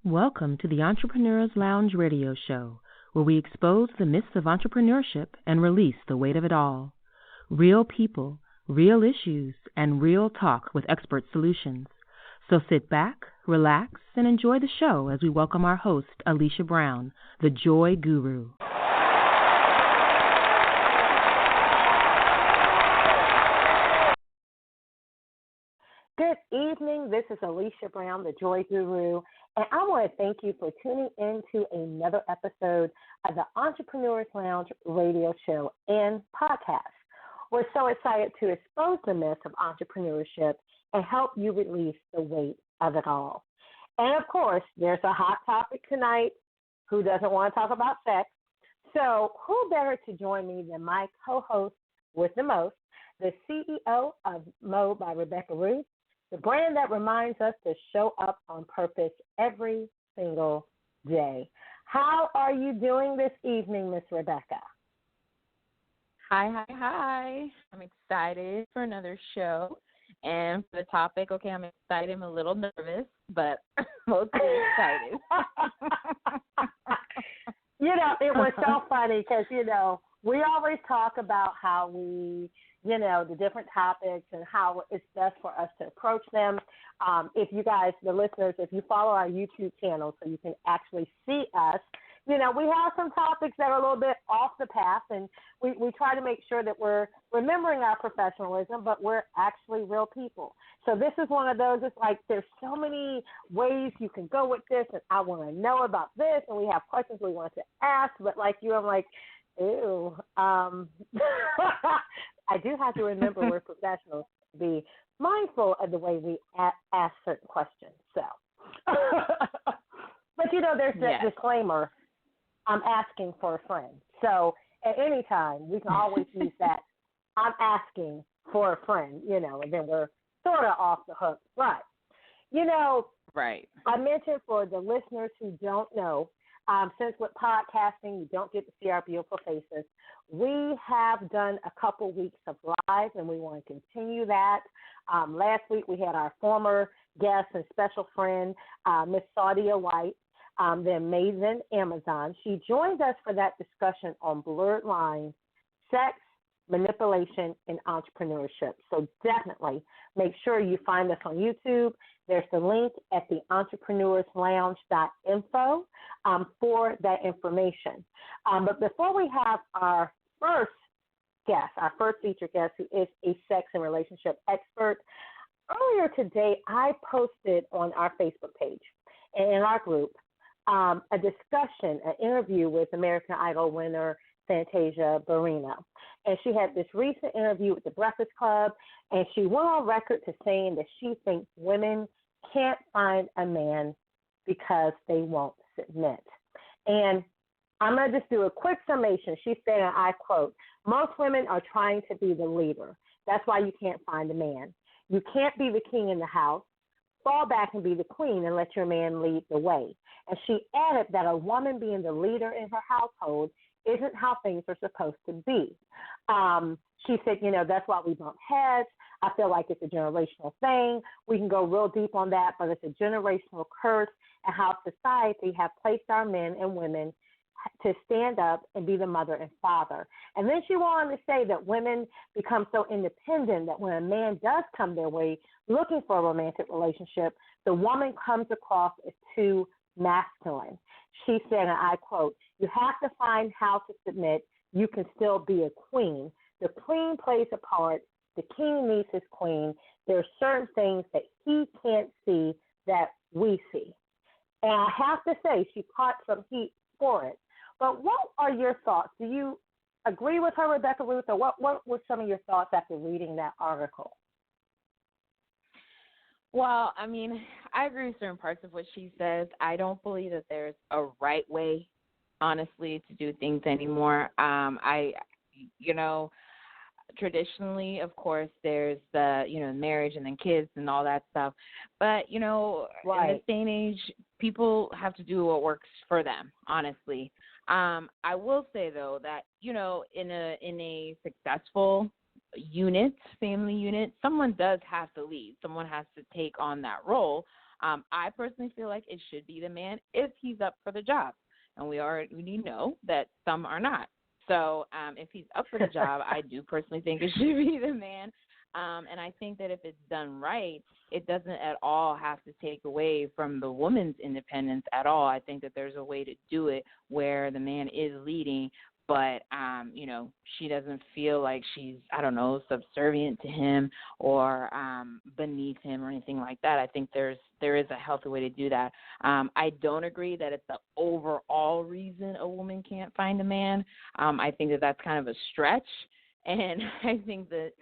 Welcome to the Entrepreneur's Lounge radio show, where we expose the myths of entrepreneurship and release the weight of it all. Real people, real issues, and real talk with expert solutions. So sit back, relax, and enjoy the show as we welcome our host, Alicia Brown, the Joy Guru. Good evening. This is Alicia Brown, the Joy Guru, and I want to thank you for tuning in to another episode of the Entrepreneur's Lounge radio show and podcast. We're so excited to expose the myths of entrepreneurship and help you release the weight of it all. And of course, there's a hot topic tonight. Who doesn't want to talk about sex? So who better to join me than my co-host with the most, the CEO of Mo by Rebecca Ruth, the brand that reminds us to show up on purpose every single day. How are you doing this evening, Miss Rebecca? Hi. I'm excited for another show. And for the topic, okay, I'm excited. I'm a little nervous, but mostly excited. It was so funny because, we always talk about how we, the different topics and how it's best for us to approach them. If you guys, the listeners, if you follow our YouTube channel so you can actually see us, we have some topics that are a little bit off the path, and we try to make sure that we're remembering our professionalism, but we're actually real people. So this is one of those, it's like there's so many ways you can go with this, and I want to know about this, and we have questions we want to ask, but like you, I'm like, ew. I do have to remember we're professionals to be mindful of the way we ask certain questions. So, but there's that disclaimer. I'm asking for a friend. So at any time, we can always use that. I'm asking for a friend, and then we're sort of off the hook. But, right. I mentioned for the listeners who don't know, since with podcasting, you don't get to see our beautiful faces, we have done a couple weeks of live, and we want to continue that. Last week, we had our former guest and special friend, Miss Saudia White, the amazing Amazon. She joined us for that discussion on blurred lines, sex, manipulation, and entrepreneurship. So definitely make sure you find us on YouTube. There's the link at the entrepreneurslounge.info for that information. But before we have our first featured guest, who is a sex and relationship expert, earlier today I posted on our Facebook page and in our group a discussion, an interview with American Idol winner Fantasia Barrino. And she had this recent interview with the Breakfast Club, and she went on record to saying that she thinks women can't find a man because they won't submit. And I'm going to just do a quick summation. She said, and I quote, "Most women are trying to be the leader. That's why you can't find a man. You can't be the king in the house. Fall back and be the queen and let your man lead the way." And she added that a woman being the leader in her household isn't how things are supposed to be. She said, that's why we bump heads. I feel like it's a generational thing. We can go real deep on that, but it's a generational curse and how society have placed our men and women to stand up and be the mother and father. And then she went on to say that women become so independent that when a man does come their way looking for a romantic relationship, the woman comes across as too masculine. She said, and I quote, "You have to find how to submit. You can still be a queen. The queen plays a part. The king needs his queen. There are certain things that he can't see that we see." And I have to say, she caught some heat for it. But what are your thoughts? Do you agree with her, Rebecca Ruth, or what were some of your thoughts after reading that article? Well, I agree with certain parts of what she says. I don't believe that there's a right way, honestly, to do things anymore. Traditionally, of course, there's the, marriage and then kids and all that stuff. But, in this day and age, people have to do what works for them, honestly. I will say, though, that, in a successful family unit, someone does have to lead. Someone has to take on that role. I personally feel like it should be the man if he's up for the job. And we know that some are not. So if he's up for the job, I do personally think it should be the man. And I think that if it's done right, it doesn't at all have to take away from the woman's independence at all. I think that there's a way to do it where the man is leading, but, she doesn't feel like she's, subservient to him or beneath him or anything like that. I think there is a healthy way to do that. I don't agree that it's the overall reason a woman can't find a man. I think that that's kind of a stretch, and I think that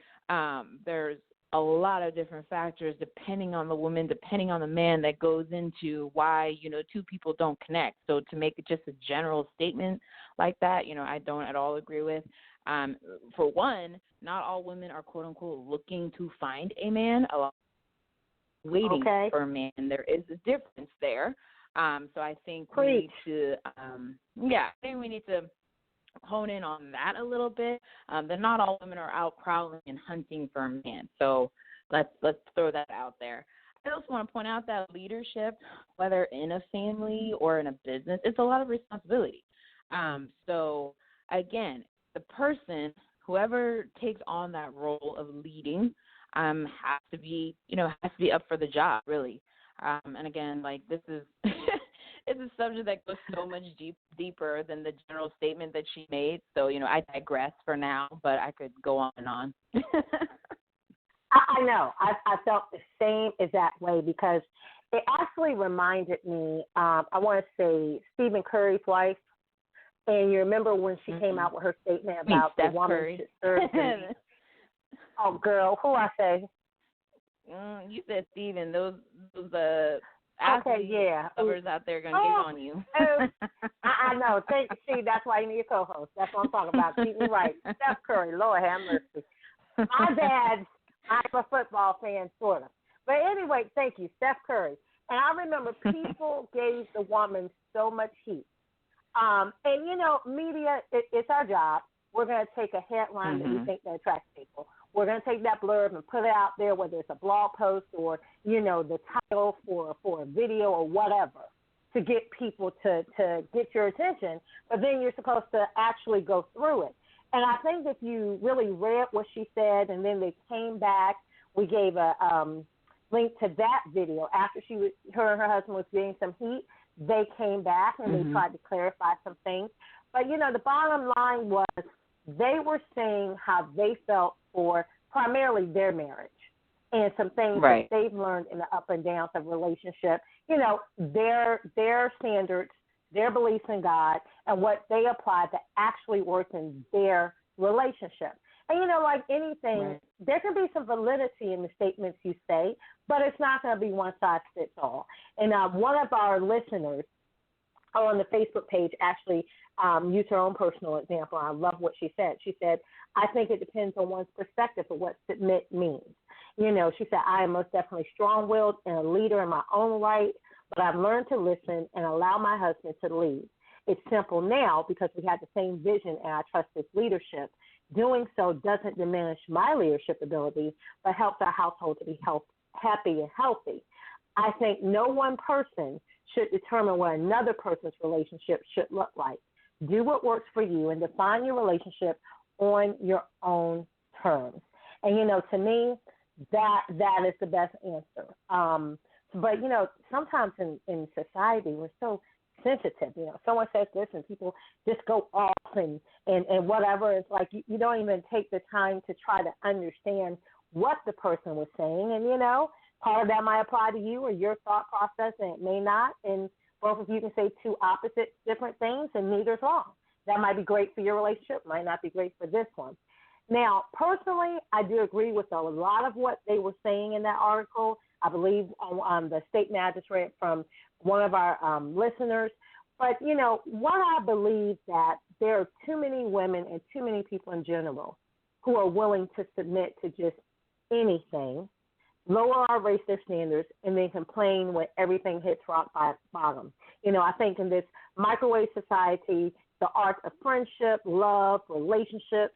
there's a lot of different factors depending on the woman, depending on the man, that goes into why, two people don't connect. So to make it just a general statement like that, I don't at all agree with. For one, not all women are, quote unquote, looking to find a man. A lot waiting for a man. There is a difference there. So I think we need to hone in on that a little bit. That not all women are out prowling and hunting for a man. So let's throw that out there. I also want to point out that leadership, whether in a family or in a business, it's a lot of responsibility. So again, the person, whoever takes on that role of leading, has to be up for the job, really. And again, like, this is it's a subject that goes so much deeper than the general statement that she made. So, I digress for now, but I could go on and on. I know. I felt the same exact way because it actually reminded me, I want to say Stephen Curry's wife. And you remember when she came out with her statement about the woman should serve the Oh, girl, who I say? You said Stephen. Those others out there going to get on you. I know. See, that's why you need a co-host. That's what I'm talking about. Keep me right. Steph Curry, Lord have mercy. My dad, I'm a football fan, sort of. But anyway, thank you, Steph Curry. And I remember people gave the woman so much heat. And, media, it's our job. We're going to take a headline that we think that attracts people. We're going to take that blurb and put it out there, whether it's a blog post or, the title for a video or whatever, to get people to get your attention. But then you're supposed to actually go through it. And I think if you really read what she said and then they came back, we gave a link to that video after her and her husband was getting some heat. They came back and they tried to clarify some things. But, the bottom line was they were saying how they felt for primarily their marriage and some things that they've learned in the up and downs of relationship, their standards, their beliefs in God, and what they apply that actually works in their relationship. And, like anything, there can be some validity in the statements you say, but it's not going to be one size fits all. And one of our listeners on the Facebook page actually used her own personal example. I love what she said. She said, I think it depends on one's perspective of what submit means. She said, I am most definitely strong-willed and a leader in my own right, but I've learned to listen and allow my husband to lead. It's simple now because we have the same vision and I trust his leadership. Doing so doesn't diminish my leadership abilities, but helps our household to be happy and healthy. I think no one person should determine what another person's relationship should look like. Do what works for you and define your relationship on your own terms. And, to me, that is the best answer. But, sometimes in society, we're so sensitive. Someone says this and people just go off and whatever. It's like you don't even take the time to try to understand what the person was saying. And, part of that might apply to you or your thought process, and it may not. And both of you can say two opposite different things, and neither's wrong. That might be great for your relationship, might not be great for this one. Now, personally, I do agree with a lot of what they were saying in that article. I believe on the statement I just read from one of our listeners. But, what I believe that there are too many women and too many people in general who are willing to submit to just anything, lower or raise their standards, and then complain when everything hits rock bottom. I think in this microwave society, the art of friendship, love, relationships,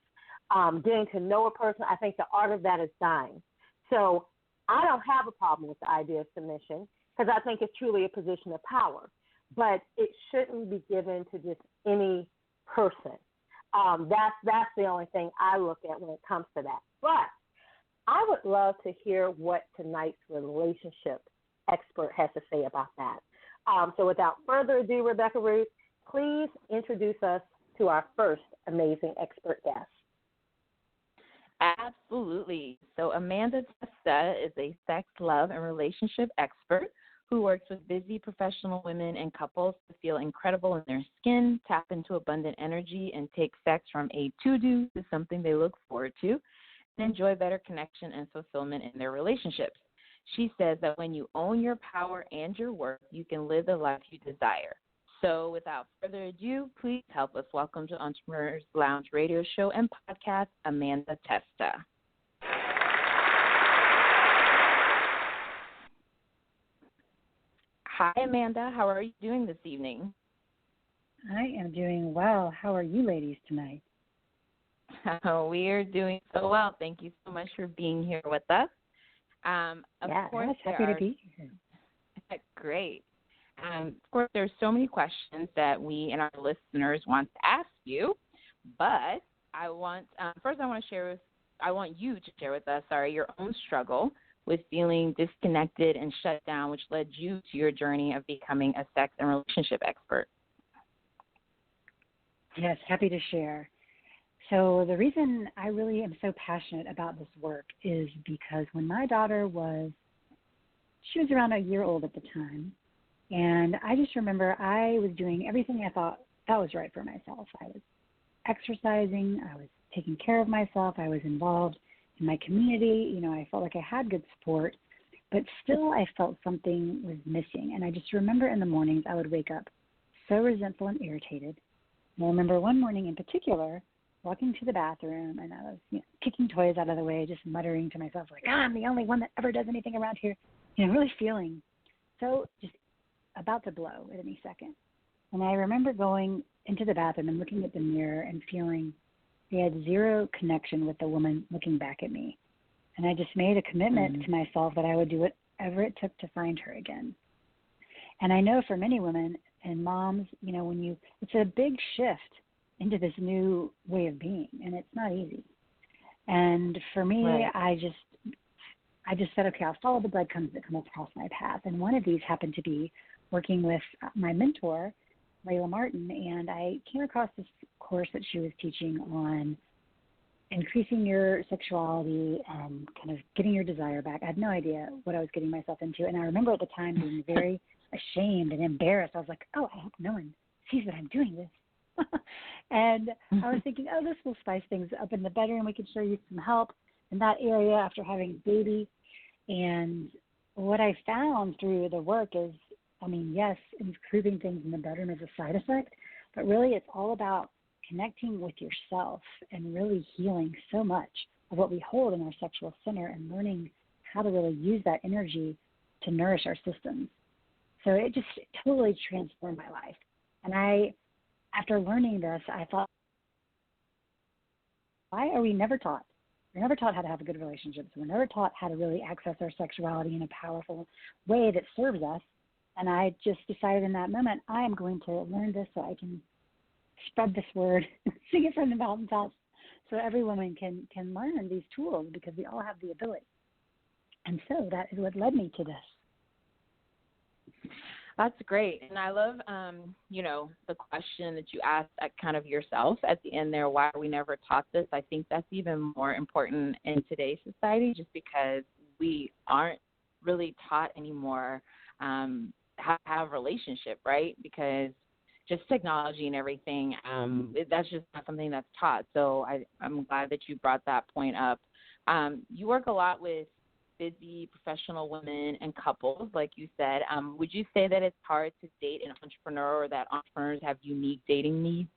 getting to know a person, I think the art of that is dying. So I don't have a problem with the idea of submission. because I think it's truly a position of power. But it shouldn't be given to just any person. That's the only thing I look at when it comes to that. But I would love to hear what tonight's relationship expert has to say about that. So without further ado, Rebecca Ruth, please introduce us to our first amazing expert guest. Absolutely. So Amanda Testa is a sex, love, and relationship expert who works with busy professional women and couples to feel incredible in their skin, tap into abundant energy, and take sex from a to-do to something they look forward to, and enjoy better connection and fulfillment in their relationships. She says that when you own your power and your worth, you can live the life you desire. So without further ado, please help us welcome to Entrepreneurs Lounge radio show and podcast, Amanda Testa. Hi, Amanda. How are you doing this evening? I am doing well. How are you ladies tonight? We are doing so well. Thank you so much for being here with us. Of course, happy to be here. Great. Of course, there's so many questions that we and our listeners want to ask you, but I want you to share with us, your own struggle with feeling disconnected and shut down, which led you to your journey of becoming a sex and relationship expert. Yes, happy to share. So the reason I really am so passionate about this work is because when my daughter she was around a year old at the time, and I just remember I was doing everything I thought that was right for myself. I was exercising, I was taking care of myself, I was involved in my community. You know, I felt like I had good support, but still I felt something was missing. And I just remember in the mornings I would wake up so resentful and irritated. And I remember one morning in particular walking to the bathroom, and I was kicking toys out of the way, just muttering to myself like, I'm the only one that ever does anything around here. Really feeling so just about to blow at any second. And I remember going into the bathroom and looking at the mirror and feeling they had zero connection with the woman looking back at me. And I just made a commitment to myself that I would do whatever it took to find her again. And I know for many women and moms, it's a big shift into this new way of being, and it's not easy. And for me, right. I just said, okay, I'll follow the breadcrumbs that come across my path. And one of these happened to be working with my mentor, Layla Martin, and I came across this course that she was teaching on increasing your sexuality and kind of getting your desire back. I had no idea what I was getting myself into, and I remember at the time being very ashamed and embarrassed. I was like, I hope no one sees that I'm doing this. And I was thinking, this will spice things up in the bedroom. We could show you some help in that area after having a baby. And what I found through the work is, yes, improving things in the bedroom is a side effect, but really it's all about connecting with yourself and really healing so much of what we hold in our sexual center and learning how to really use that energy to nourish our systems. So it just totally transformed my life. And after learning this, I thought, why are we never taught? We're never taught how to have a good relationship. So we're never taught how to really access our sexuality in a powerful way that serves us. And I just decided in that moment, I am going to learn this so I can spread this word, sing it from the mountaintops, so every woman can learn these tools because we all have the ability. And so that is what led me to this. That's great. And I love, the question that you asked at kind of yourself at the end there, why are we never taught this? I think that's even more important in today's society just because we aren't really taught anymore how to have a relationship, right? Because just technology and everything, that's just not something that's taught. So I'm glad that you brought that point up. You work a lot with busy professional women and couples, like you said. Would you say that it's hard to date an entrepreneur or that entrepreneurs have unique dating needs?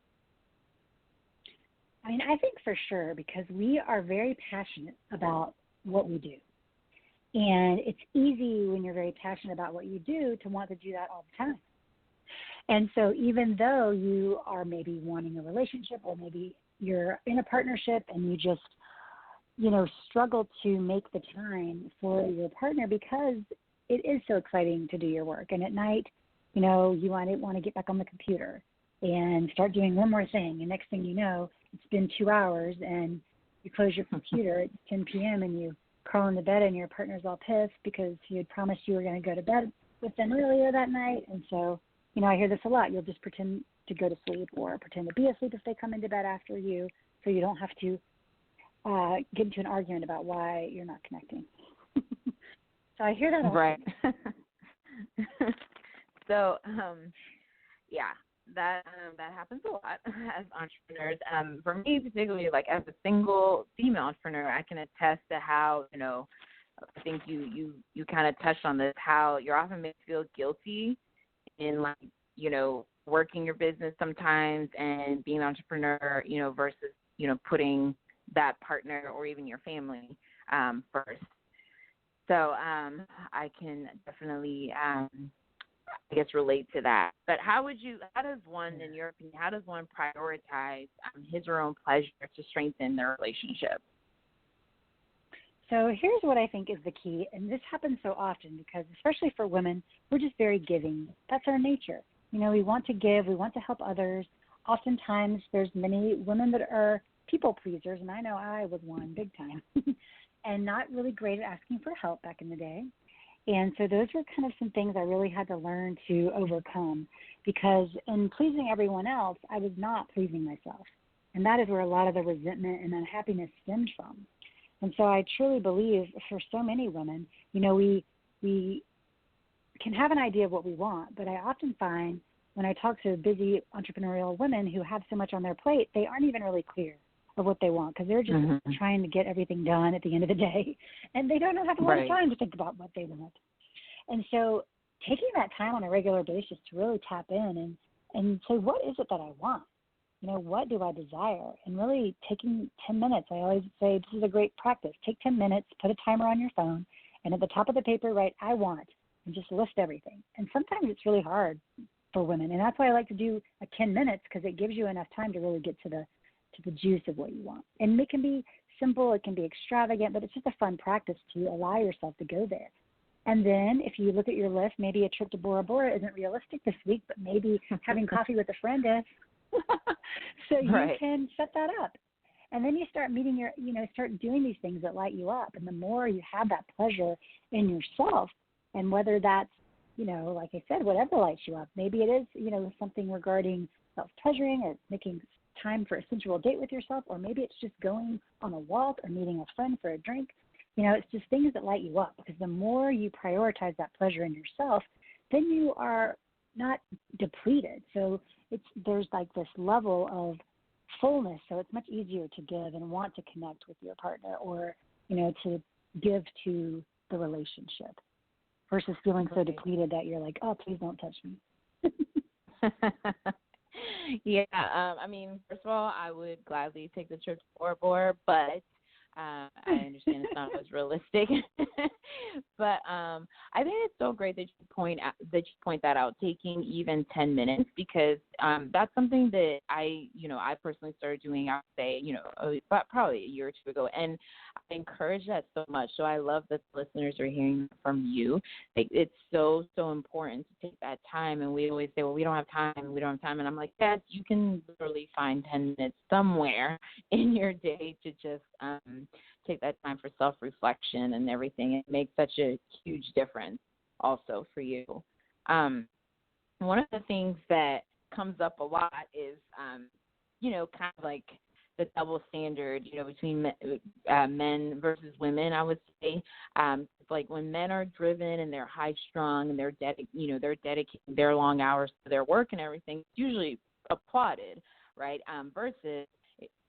I think for sure because we are very passionate about what we do. And it's easy when you're very passionate about what you do to want to do that all the time. And so even though you are maybe wanting a relationship or maybe you're in a partnership and you just struggle to make the time for your partner because it is so exciting to do your work. And at night, you want to get back on the computer and start doing one more thing. And next thing you know, it's been 2 hours and you close your computer at 10 p.m. and you crawl into bed and your partner's all pissed because you had promised you were going to go to bed with them earlier that night. And so, I hear this a lot. You'll just pretend to go to sleep or pretend to be asleep if they come into bed after you, so you don't have to get into an argument about why you're not connecting. So I hear that often. Right. So, that happens a lot as entrepreneurs. For me, particularly, like as a single female entrepreneur, I can attest to how, I think you kind of touched on this, how you're often made to feel guilty in, like, working your business sometimes and being an entrepreneur, versus, putting that partner or even your family first. So I can definitely, I guess, relate to that. But how does one, in your opinion, prioritize his or her own pleasure to strengthen their relationship? So here's what I think is the key, and this happens so often because, especially for women, we're just very giving. That's our nature. We want to give, we want to help others. Oftentimes there's many women that are people pleasers, and I know I was one big time, and not really great at asking for help back in the day. And so those were kind of some things I really had to learn to overcome, because in pleasing everyone else, I was not pleasing myself. And that is where a lot of the resentment and unhappiness stemmed from. And so I truly believe for so many women, we can have an idea of what we want, but I often find when I talk to busy entrepreneurial women who have so much on their plate, they aren't even really clear of what they want, because they're just trying to get everything done at the end of the day, and they don't have a lot of time to think about what they want. And so taking that time on a regular basis to really tap in and say, what is it that I want? What do I desire? And really taking 10 minutes. I always say this is a great practice. Take 10 minutes, put a timer on your phone, and at the top of the paper, write, I want, and just list everything. And sometimes it's really hard for women, and that's why I like to do 10 minutes, because it gives you enough time to really get to the juice of what you want. And it can be simple, it can be extravagant, but it's just a fun practice to allow yourself to go there. And then if you look at your list, maybe a trip to Bora Bora isn't realistic this week, but maybe having coffee with a friend is. So you can set that up. And then you start start doing these things that light you up. And the more you have that pleasure in yourself, and whether that's, like I said, whatever lights you up, maybe it is, something regarding self-pleasuring or making time for a sensual date with yourself, or maybe it's just going on a walk or meeting a friend for a drink. It's just things that light you up, because the more you prioritize that pleasure in yourself, then you are not depleted. So there's like this level of fullness, so it's much easier to give and want to connect with your partner, or, to give to the relationship, versus feeling so depleted that you're like, oh, please don't touch me. Yeah, first of all, I would gladly take the trip to Bora Bora, but I understand it's not as realistic. But I think it's so great that you point that out, taking even 10 minutes, because that's something that I personally started doing, I would say, about probably a year or two ago, and I encourage that so much. So I love that the listeners are hearing from you. Like, it's so, so important to take that time. And we always say, well, we don't have time. And I'm like, yes, you can literally find 10 minutes somewhere in your day to just take that time for self-reflection and everything. It makes such a huge difference also for you. One of the things that comes up a lot is, kind of like the double standard, between men versus women, I would say. Like when men are driven and they're high strung and they're dedicating their long hours to their work and everything, it's usually applauded, right? Versus,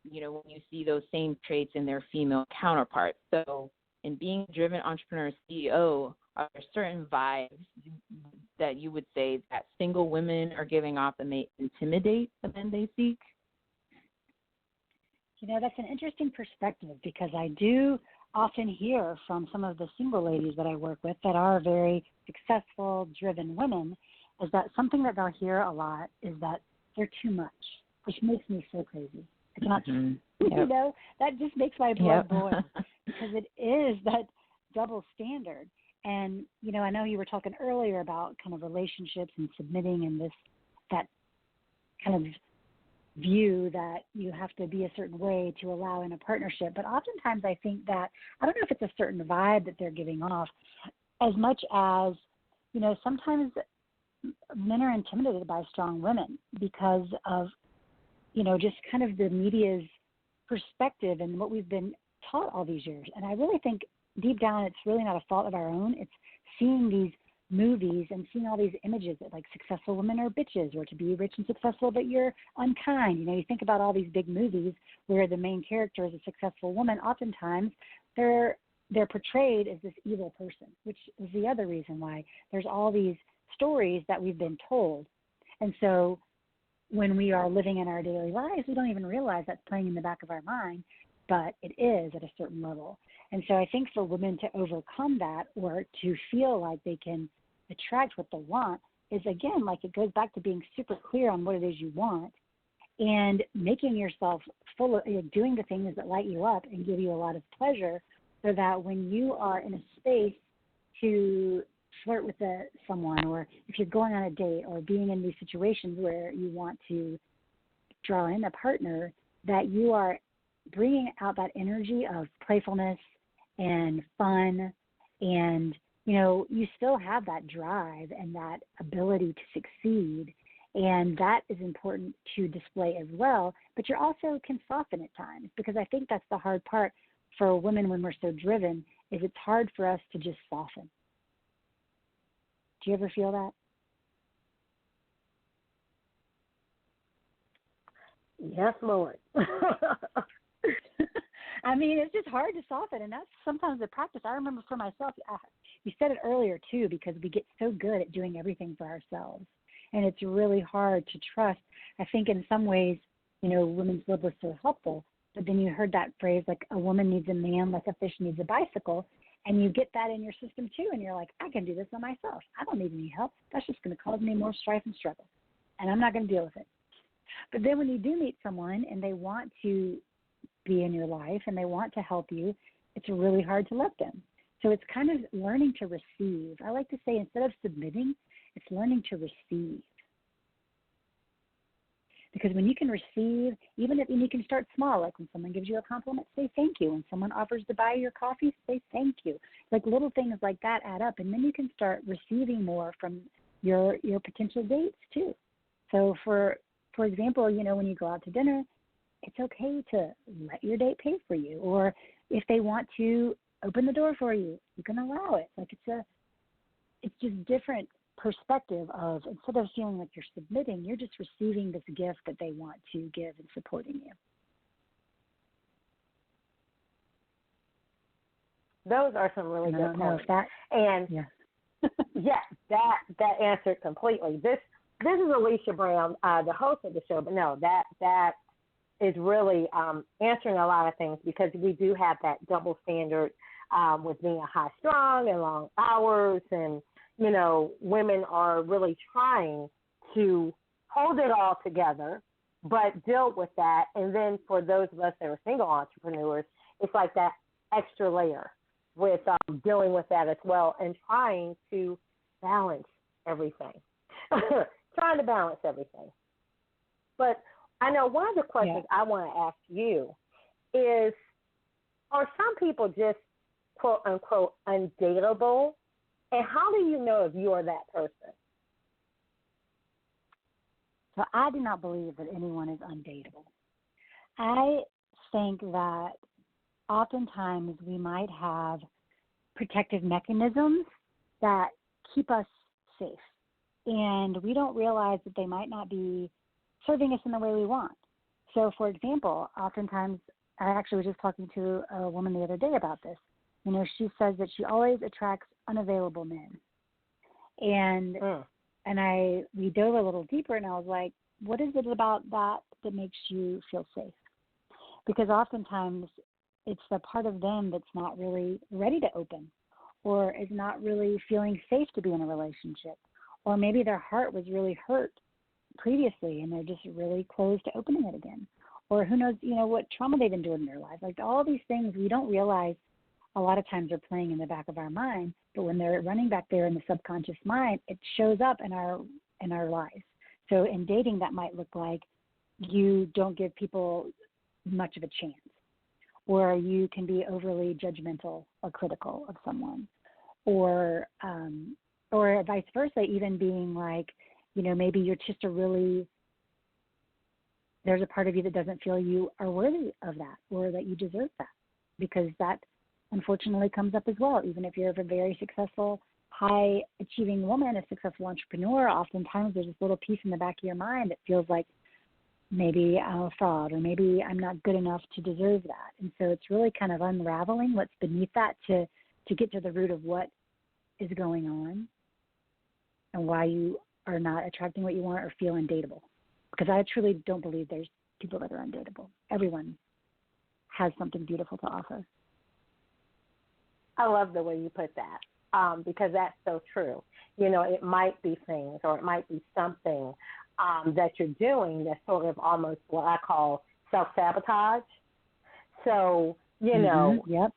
when you see those same traits in their female counterparts. So in being a driven entrepreneur CEO, are there certain vibes that you would say that single women are giving off and may intimidate the men they seek? That's an interesting perspective, because I do often hear from some of the single ladies that I work with that are very successful, driven women, is that something that they'll hear a lot is that they're too much, which makes me so crazy. I cannot, that just makes my blood boil, because it is that double standard. And, I know you were talking earlier about kind of relationships and submitting and that kind of view that you have to be a certain way to allow in a partnership. But oftentimes I think that, I don't know if it's a certain vibe that they're giving off, as much as, sometimes men are intimidated by strong women because of, just kind of the media's perspective and what we've been taught all these years. And I really think deep down it's really not a fault of our own. It's seeing these movies and seeing all these images that like successful women are bitches, or to be rich and successful but you're unkind. You think about all these big movies where the main character is a successful woman. Oftentimes they're portrayed as this evil person, which is the other reason why there's all these stories that we've been told. And so when we are living in our daily lives, we don't even realize that's playing in the back of our mind, but it is at a certain level. And so I think for women to overcome that, or to feel like they can attract what they want, is, again, like, it goes back to being super clear on what it is you want and making yourself full of, doing the things that light you up and give you a lot of pleasure, so that when you are in a space to flirt with someone, or if you're going on a date, or being in these situations where you want to draw in a partner, that you are bringing out that energy of playfulness and fun, and you still have that drive and that ability to succeed, and that is important to display as well. But you also can soften at times, because I think that's the hard part for women when we're so driven, is it's hard for us to just soften. Do you ever feel that? Yes, Lord. I mean, it's just hard to soften, and that's sometimes the practice. I remember for myself, you said it earlier too, because we get so good at doing everything for ourselves, and it's really hard to trust. I think in some ways, women's lib was so helpful, but then you heard that phrase, like, a woman needs a man like a fish needs a bicycle, and you get that in your system too, and you're like, I can do this on myself. I don't need any help. That's just going to cause me more strife and struggle, and I'm not going to deal with it. But then when you do meet someone and they want to be in your life and they want to help you, it's really hard to let them. So it's kind of learning to receive. I like to say, instead of submitting, it's learning to receive. Because when you can receive, even if you can start small, like when someone gives you a compliment, say thank you. When someone offers to buy your coffee, say thank you. Like little things like that add up, and then you can start receiving more from your potential dates too. So for example, when you go out to dinner, it's okay to let your date pay for you, or if they want to open the door for you, you can allow it. Like it's just different perspective of, instead of feeling like you're submitting, you're just receiving this gift that they want to give and supporting you. Those are some really good points. And that answered completely. This is Alicia Brown, the host of the show, but no, that is really answering a lot of things, because we do have that double standard with being high strung and long hours, and women are really trying to hold it all together, but deal with that. And then for those of us that are single entrepreneurs, it's like that extra layer with dealing with that as well, and trying to balance everything. But I know one of the questions I want to ask you is, are some people just, quote unquote, undateable? And how do you know if you are that person? So I do not believe that anyone is undateable. I think that oftentimes we might have protective mechanisms that keep us safe, and we don't realize that they might not be serving us in the way we want. So, for example, oftentimes, I actually was just talking to a woman the other day about this. She says that she always attracts unavailable men. And we dove a little deeper, and I was like, what is it about that makes you feel safe? Because oftentimes it's the part of them that's not really ready to open, or is not really feeling safe to be in a relationship. Or maybe their heart was really hurt previously and they're just really closed to opening it again. Or who knows, what trauma they've endured in their life. Like all these things we don't realize a lot of times are playing in the back of our mind, but when they're running back there in the subconscious mind, it shows up in our lives. So in dating, that might look like you don't give people much of a chance, or you can be overly judgmental or critical of someone, or vice versa, even being like, maybe you're just there's a part of you that doesn't feel you are worthy of that or that you deserve that, because that unfortunately comes up as well. Even if you're a very successful, high-achieving woman, a successful entrepreneur, oftentimes there's this little piece in the back of your mind that feels like maybe I'm a fraud or maybe I'm not good enough to deserve that. And so it's really kind of unraveling what's beneath that to get to the root of what is going on and why you are not attracting what you want or feel undateable. Because I truly don't believe there's people that are undateable. Everyone has something beautiful to offer. I love the way you put that, because that's so true. It might be things, or it might be something that you're doing that's sort of almost what I call self-sabotage. So, Yep.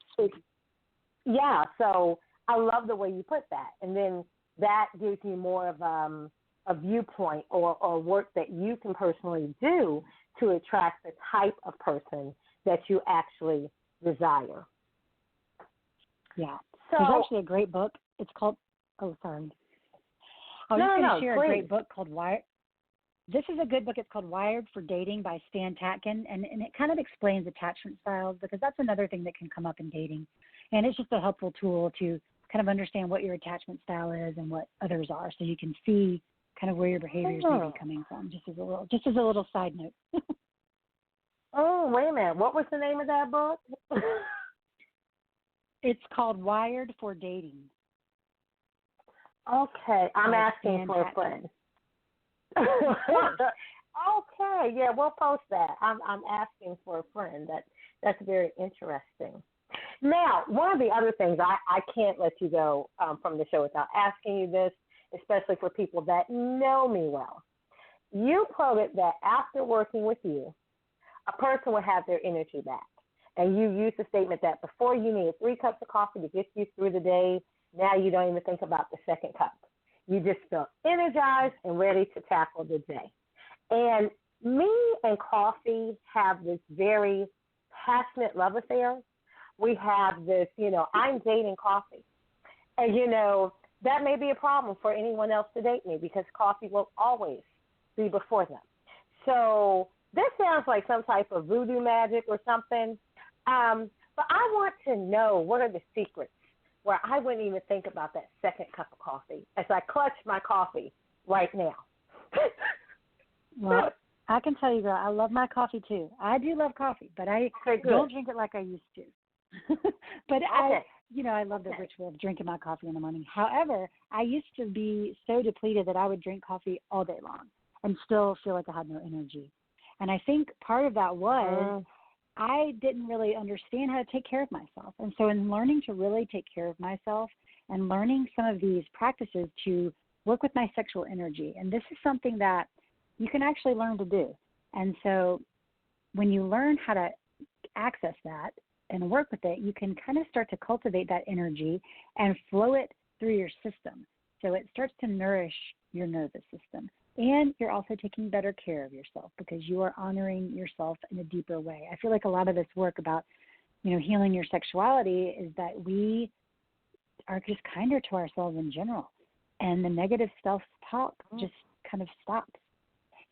Yeah, so I love the way you put that. And then that gives you more of a viewpoint or work that you can personally do to attract the type of person that you actually desire. Yeah. So, there's actually a great book. It's called, oh, sorry. I was just going to share please. a great book called This is a good book. It's called Wired for Dating by Stan Tatkin, and it kind of explains attachment styles, because that's another thing that can come up in dating. And it's just a helpful tool to kind of understand what your attachment style is and what others are, so you can see kind of where your behaviors may be coming from, just as a little side note. Oh, wait a minute. What was the name of that book? It's called Wired for Dating. Okay, I'm asking for a friend. Okay, yeah, we'll post that. I'm asking for a friend. That's very interesting. Now, one of the other things, I can't let you go from the show without asking you this, especially for people that know me well. You quoted that after working with you, a person would have their energy back. And you used the statement that before you needed 3 cups of coffee to get you through the day, now you don't even think about the second cup. You just feel energized and ready to tackle the day. And me and coffee have this very passionate love affair. We have this, I'm dating coffee. And, that may be a problem for anyone else to date me, because coffee will always be before them. So this sounds like some type of voodoo magic or something. But I want to know, what are the secrets where I wouldn't even think about that second cup of coffee as I clutch my coffee right now? Well, I can tell you, girl, I love my coffee too. I do love coffee, but I don't drink it like I used to. But okay. I love the ritual of drinking my coffee in the morning. However, I used to be so depleted that I would drink coffee all day long and still feel like I had no energy. And I think part of that was I didn't really understand how to take care of myself. And so in learning to really take care of myself and learning some of these practices to work with my sexual energy, and this is something that you can actually learn to do. And so when you learn how to access that and work with it, you can kind of start to cultivate that energy and flow it through your system. So it starts to nourish your nervous system. And you're also taking better care of yourself because you are honoring yourself in a deeper way. I feel like a lot of this work about, healing your sexuality is that we are just kinder to ourselves in general. And the negative self-talk just kind of stops.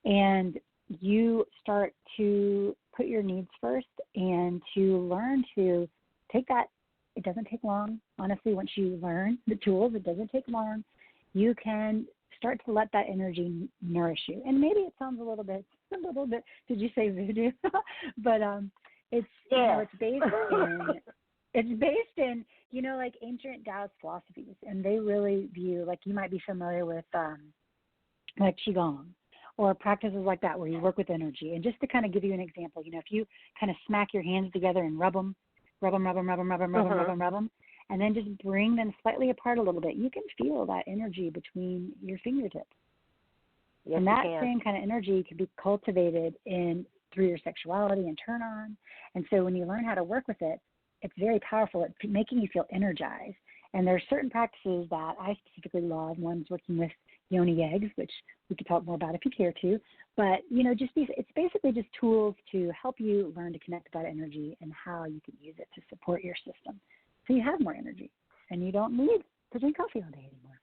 And you start to put your needs first and to learn to take that. It doesn't take long. Honestly, once you learn the tools, it doesn't take long. You can start to let that energy nourish you. And maybe it sounds a little bit, did you say voodoo? But it's, it's based in, like ancient Taoist philosophies. And they really view, like you might be familiar with like Qigong or practices like that where you work with energy. And just to kind of give you an example, if you kind of smack your hands together and rub them, and then just bring them slightly apart a little bit, you can feel that energy between your fingertips. Yes, and that same kind of energy can be cultivated through your sexuality and turn on. And so when you learn how to work with it, it's very powerful at making you feel energized. And there are certain practices that I specifically love. One's working with yoni eggs, which we could talk more about if you care to. But, just it's basically just tools to help you learn to connect with that energy and how you can use it to support your system. So you have more energy and you don't need to drink coffee all day anymore.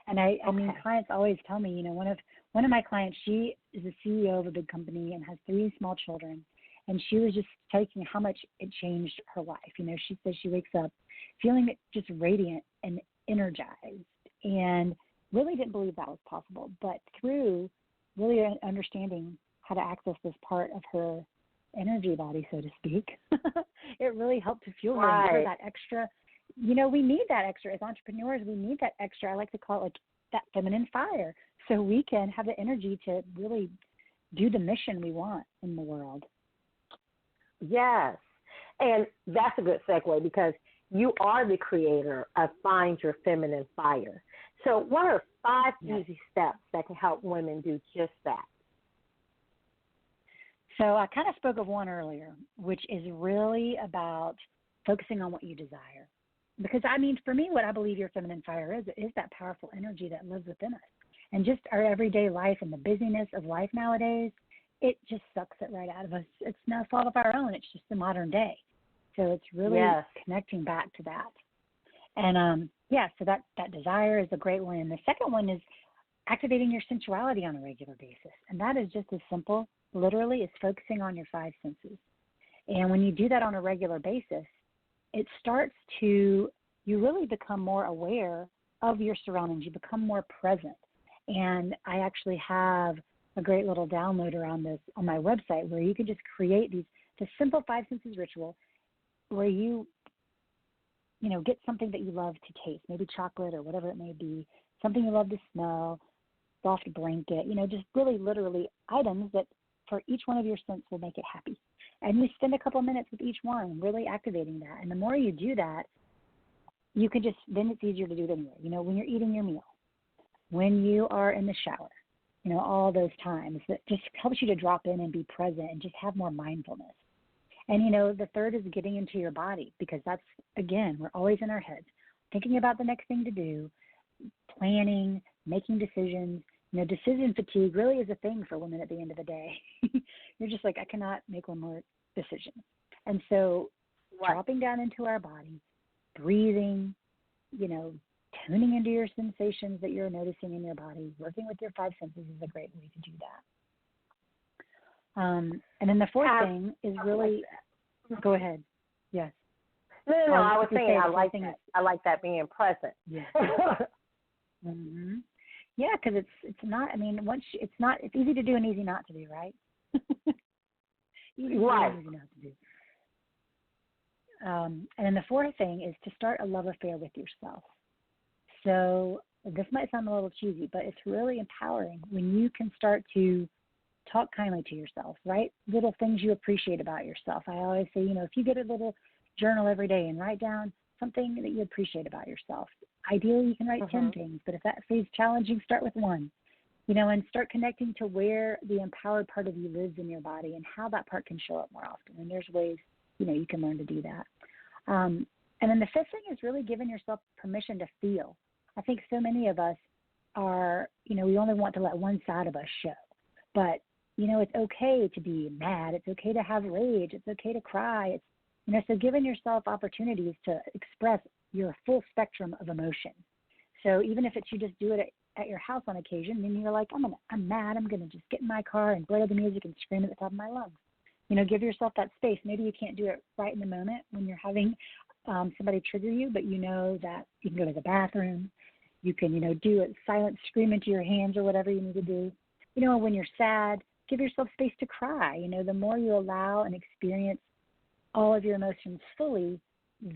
And I mean, clients always tell me, one of my clients, she is the CEO of a big company and has 3 small children. And she was just taking how much it changed her life. She says she wakes up feeling just radiant and energized and really didn't believe that was possible. But through really understanding how to access this part of her energy body, so to speak, it really helped to fuel her and give her that extra. We need that extra. As entrepreneurs, we need that extra. I like to call it like that feminine fire so we can have the energy to really do the mission we want in the world. Yes. And that's a good segue because you are the creator of Find Your Feminine Fire. So what are 5 easy steps that can help women do just that? So I kind of spoke of one earlier, which is really about focusing on what you desire. Because, for me, what I believe your feminine fire is that powerful energy that lives within us. And just our everyday life and the busyness of life nowadays, it just sucks it right out of us. It's no fault of our own. It's just the modern day. So it's really connecting back to that. And, so that desire is a great one. And the second one is activating your sensuality on a regular basis. And that is just as simple, literally, as focusing on your 5 senses. And when you do that on a regular basis, it starts to, you really become more aware of your surroundings. You become more present. And I actually have a great little download around this on my website where you can just create the simple 5 senses ritual where you get something that you love to taste, maybe chocolate or whatever it may be, something you love to smell, soft blanket, just really literally items that for each one of your senses will make it happy. And you spend a couple minutes with each one, really activating that. And the more you do that, you can then it's easier to do it anyway. When you're eating your meal, when you are in the shower, all those times. That just helps you to drop in and be present and just have more mindfulness. And, the third is getting into your body because that's, again, we're always in our heads, thinking about the next thing to do, planning, making decisions. Decision fatigue really is a thing for women at the end of the day. You're just like, I cannot make one more decision. And so dropping down into our body, breathing, tuning into your sensations that you're noticing in your body, working with your 5 senses is a great way to do that. And then the fourth thing is really, go ahead. Yes. No, I was saying I like that being present. Yeah. Mm-hmm. Yeah, because it's not. It's easy to do and easy not to do, right? Easy to do and easy not to do. And then the fourth thing is to start a love affair with yourself. So this might sound a little cheesy, but it's really empowering when you can start to talk kindly to yourself, right? Little things you appreciate about yourself. I always say, if you get a little journal every day and write down something that you appreciate about yourself. Ideally, you can write 10 things, but if that feels challenging, start with 1, and start connecting to where the empowered part of you lives in your body and how that part can show up more often. And there's ways, you can learn to do that. And then the fifth thing is really giving yourself permission to feel. I think so many of us are, we only want to let one side of us show. But, it's okay to be mad. It's okay to have rage. It's okay to cry. It's, so giving yourself opportunities to express your full spectrum of emotion. So even if it's you just do it at your house on occasion, then you're like, I'm mad. I'm going to just get in my car and blare the music and scream at the top of my lungs. Give yourself that space. Maybe you can't do it right in the moment when you're having somebody trigger you, but that you can go to the bathroom. You can, do a silent scream into your hands or whatever you need to do. When you're sad, give yourself space to cry. The more you allow and experience all of your emotions fully,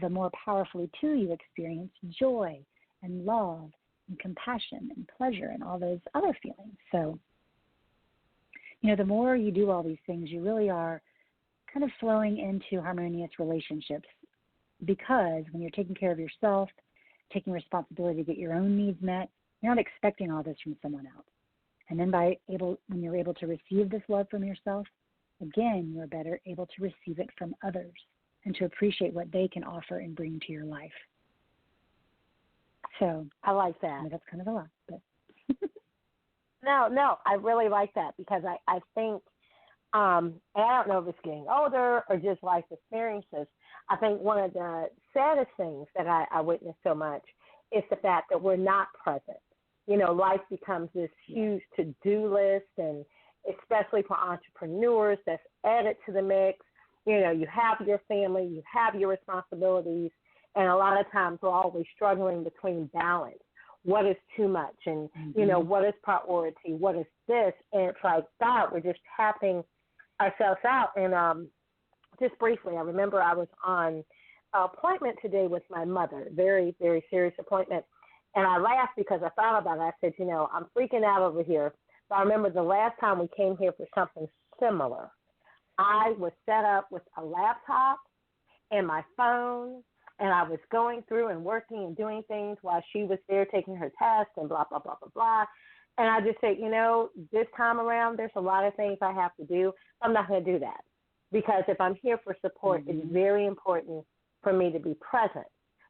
the more powerfully, too, you experience joy and love and compassion and pleasure and all those other feelings. So, the more you do all these things, you really are kind of flowing into harmonious relationships because when you're taking care of yourself, taking responsibility to get your own needs met, you're not expecting all this from someone else. And then when you're able to receive this love from yourself, again, you're better able to receive it from others. and to appreciate what they can offer and bring to your life. So I like that. I mean, that's kind of a lot, but No, I really like that because I think, and I don't know if it's getting older or just life experiences. I think one of the saddest things that I witness so much is the fact that we're not present. You know, life becomes this huge to-do list, and especially for entrepreneurs, that's added to the mix. You know, you have your family, you have your responsibilities, and a lot of times we're always struggling between balance. What is too much? And, you know, what is priority? What is this? And it's like, God, we're just tapping ourselves out. And just briefly, I remember I was on an appointment today with my mother, very, very serious appointment. And I laughed because I thought about it. I said, you know, I'm freaking out over here. But I remember the last time we came here for something similar, I was set up with a laptop and my phone, and I was going through and working and doing things while she was there taking her test and blah, blah, blah, blah, blah. And I just said, you know, this time around, there's a lot of things I have to do. I'm not going to do that because if I'm here for support, it's very important for me to be present.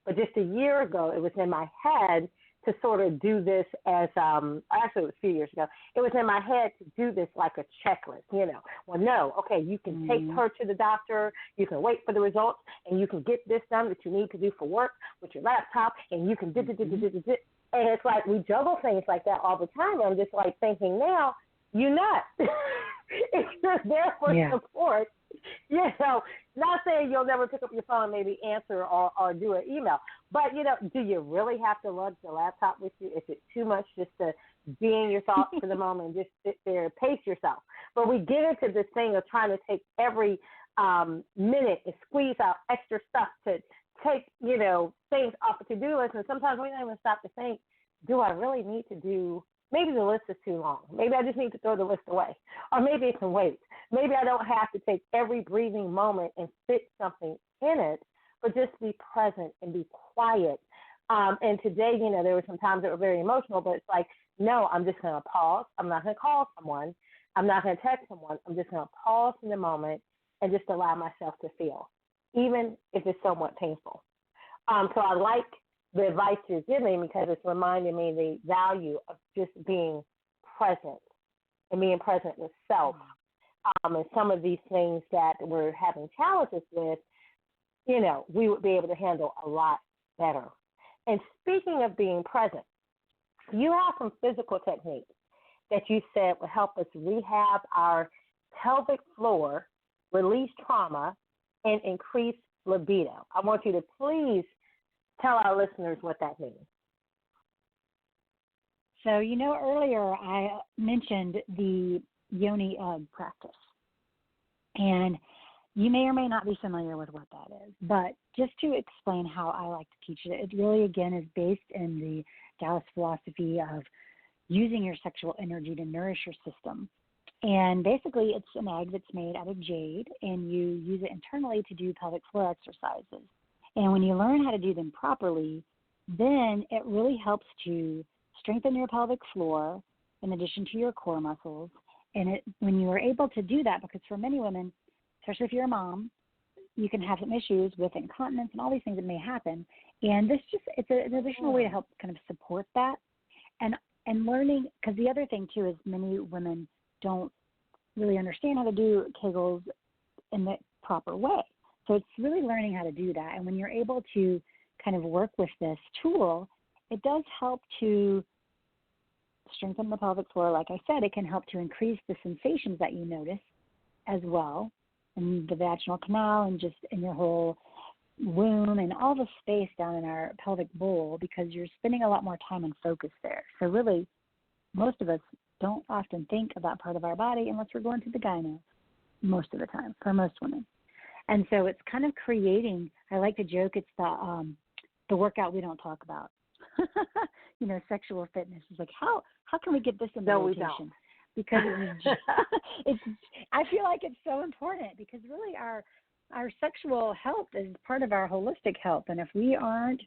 But just a year ago, it was in my head to sort of do this as, actually it was a few years ago, it was in my head to do this like a checklist, you know. Well, no, okay, you can take her to the doctor, you can wait for the results, and you can get this done that you need to do for work with your laptop, and you can and it's like we juggle things like that all the time. I'm just like thinking now, you're not. If you're there for support, you know, not saying you'll never pick up your phone and maybe answer or do an email, but, you know, do you really have to lug the laptop with you? Is it too much just to be in your thoughts for the moment and just sit there and pace yourself? But we get into this thing of trying to take every minute and squeeze out extra stuff to take, you know, things off the to-do list, and sometimes we don't even stop to think, do I really need to do, maybe the list is too long. Maybe I just need to throw the list away, or maybe it can wait. Maybe I don't have to take every breathing moment and fit something in it, but just be present and be quiet. And today, you know, there were some times that were very emotional, but it's like, no, I'm just going to pause. I'm not going to call someone. I'm not going to text someone. I'm just going to pause in the moment and just allow myself to feel, even if it's somewhat painful. So I like the advice you're giving because it's reminding me the value of just being present and being present with self. And some of these things that we're having challenges with, you know, we would be able to handle a lot better. And speaking of being present, you have some physical techniques that you said will help us rehab our pelvic floor, release trauma, and increase libido. I want you to please tell our listeners what that means. So, you know, earlier I mentioned the yoni practice. And you may or may not be familiar with what that is. But just to explain how I like to teach it, it really, again, is based in the Taoist philosophy of using your sexual energy to nourish your system. And basically, it's an egg that's made out of jade, and you use it internally to do pelvic floor exercises. And when you learn how to do them properly, then it really helps to strengthen your pelvic floor in addition to your core muscles. And when you are able to do that, because for many women, especially if you're a mom, you can have some issues with incontinence and all these things that may happen. And this it's an additional way to help kind of support that. And learning, because the other thing, too, is many women don't really understand how to do Kegels in the proper way. So it's really learning how to do that. And when you're able to kind of work with this tool, it does help to strengthen the pelvic floor. Like I said, it can help to increase the sensations that you notice as well in the vaginal canal and just in your whole womb and all the space down in our pelvic bowl, because you're spending a lot more time and focus there. So really, most of us don't often think of that part of our body unless we're going to the gyno most of the time, for most women. And so it's kind of creating, I like to joke, it's the workout we don't talk about. You know, sexual fitness is like, how can we get this in the rotation? We don't. Because it's I feel like it's so important, because really our sexual health is part of our holistic health. And if we aren't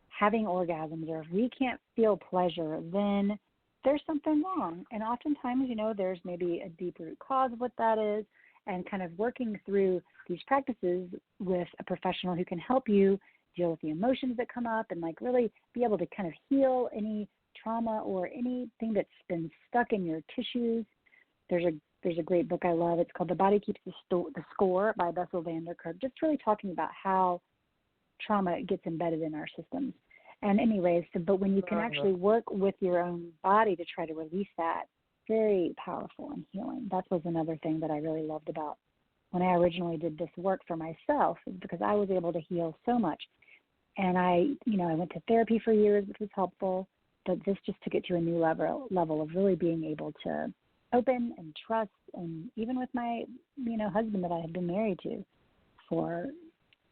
having orgasms, or if we can't feel pleasure, then there's something wrong. And oftentimes, you know, there's maybe a deep root cause of what that is. and kind of working through these practices with a professional who can help you deal with the emotions that come up and like really be able to kind of heal any trauma or anything that's been stuck in your tissues. There's a great book I love. It's called The Body Keeps the Score by Bessel van der Kolk, just really talking about how trauma gets embedded in our systems. And anyways, but when you can actually work with your own body to try to release that, very powerful and healing. That was another thing that I really loved about when I originally did this work for myself, is because I was able to heal so much. And I went to therapy for years, which was helpful, but this just took it to a new level of really being able to open and trust. And even with my, husband that I had been married to for,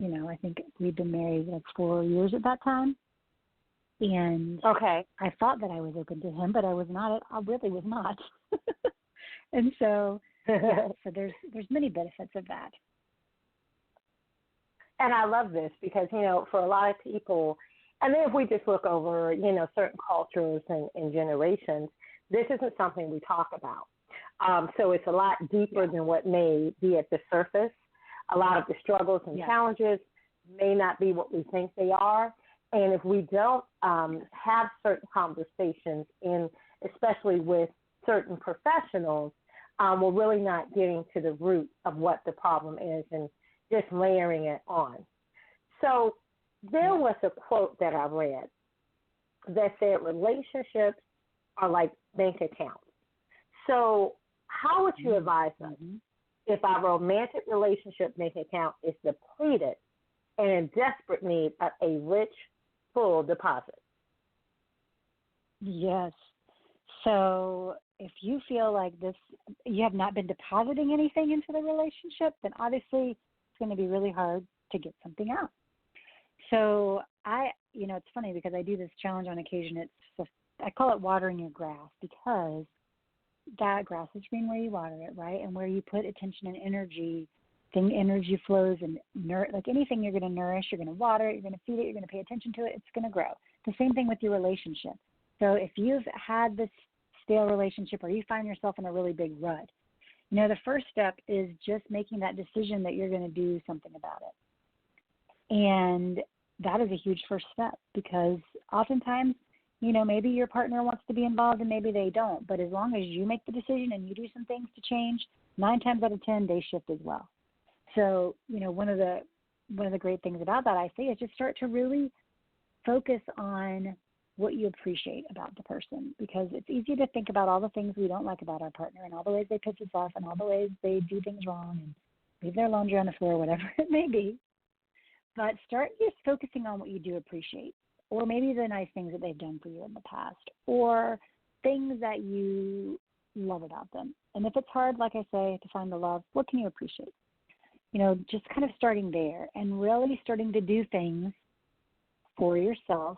I think we'd been married like 4 years at that time. And okay, I thought that I was open to him, but I was not. I really was not. And so, yeah, so there's many benefits of that. And I love this because, for a lot of people, and then if we just look over, certain cultures and generations, this isn't something we talk about. So it's a lot deeper than what may be at the surface. A lot of the struggles and challenges may not be what we think they are. And if we don't have certain conversations, especially with certain professionals, we're really not getting to the root of what the problem is and just layering it on. So there was a quote that I read that said relationships are like bank accounts. So how would you advise us if our romantic relationship bank account is depleted and in desperate need of a rich, full deposit? Yes. So if you feel like you have not been depositing anything into the relationship, then obviously it's going to be really hard to get something out. So it's funny because I do this challenge on occasion. I call it watering your grass, because that grass is green where you water it, right? And where you put attention and energy, energy flows, and like anything you're going to nourish, you're going to water it, you're going to feed it, you're going to pay attention to it, it's going to grow. The same thing with your relationship. So if you've had this stale relationship or you find yourself in a really big rut, the first step is just making that decision that you're going to do something about it. And that is a huge first step, because oftentimes, maybe your partner wants to be involved and maybe they don't. But as long as you make the decision and you do some things to change, 9 times out of 10, they shift as well. So, one of the great things about that, I say, is just start to really focus on what you appreciate about the person, because it's easy to think about all the things we don't like about our partner and all the ways they piss us off and all the ways they do things wrong and leave their laundry on the floor, whatever it may be. But start just focusing on what you do appreciate, or maybe the nice things that they've done for you in the past, or things that you love about them. And if it's hard, like I say, to find the love, what can you appreciate? Just kind of starting there and really starting to do things for yourself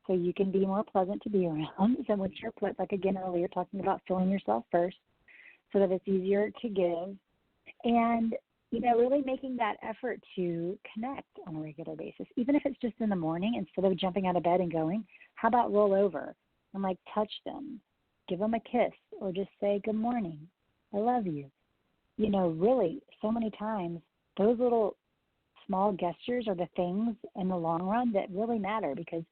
so you can be more pleasant to be around. So when you're, like again earlier, talking about filling yourself first so that it's easier to give. And really making that effort to connect on a regular basis, even if it's just in the morning. Instead of jumping out of bed and going, how about roll over and touch them, give them a kiss, or just say, good morning, I love you. Really, so many times, those little small gestures are the things in the long run that really matter, because,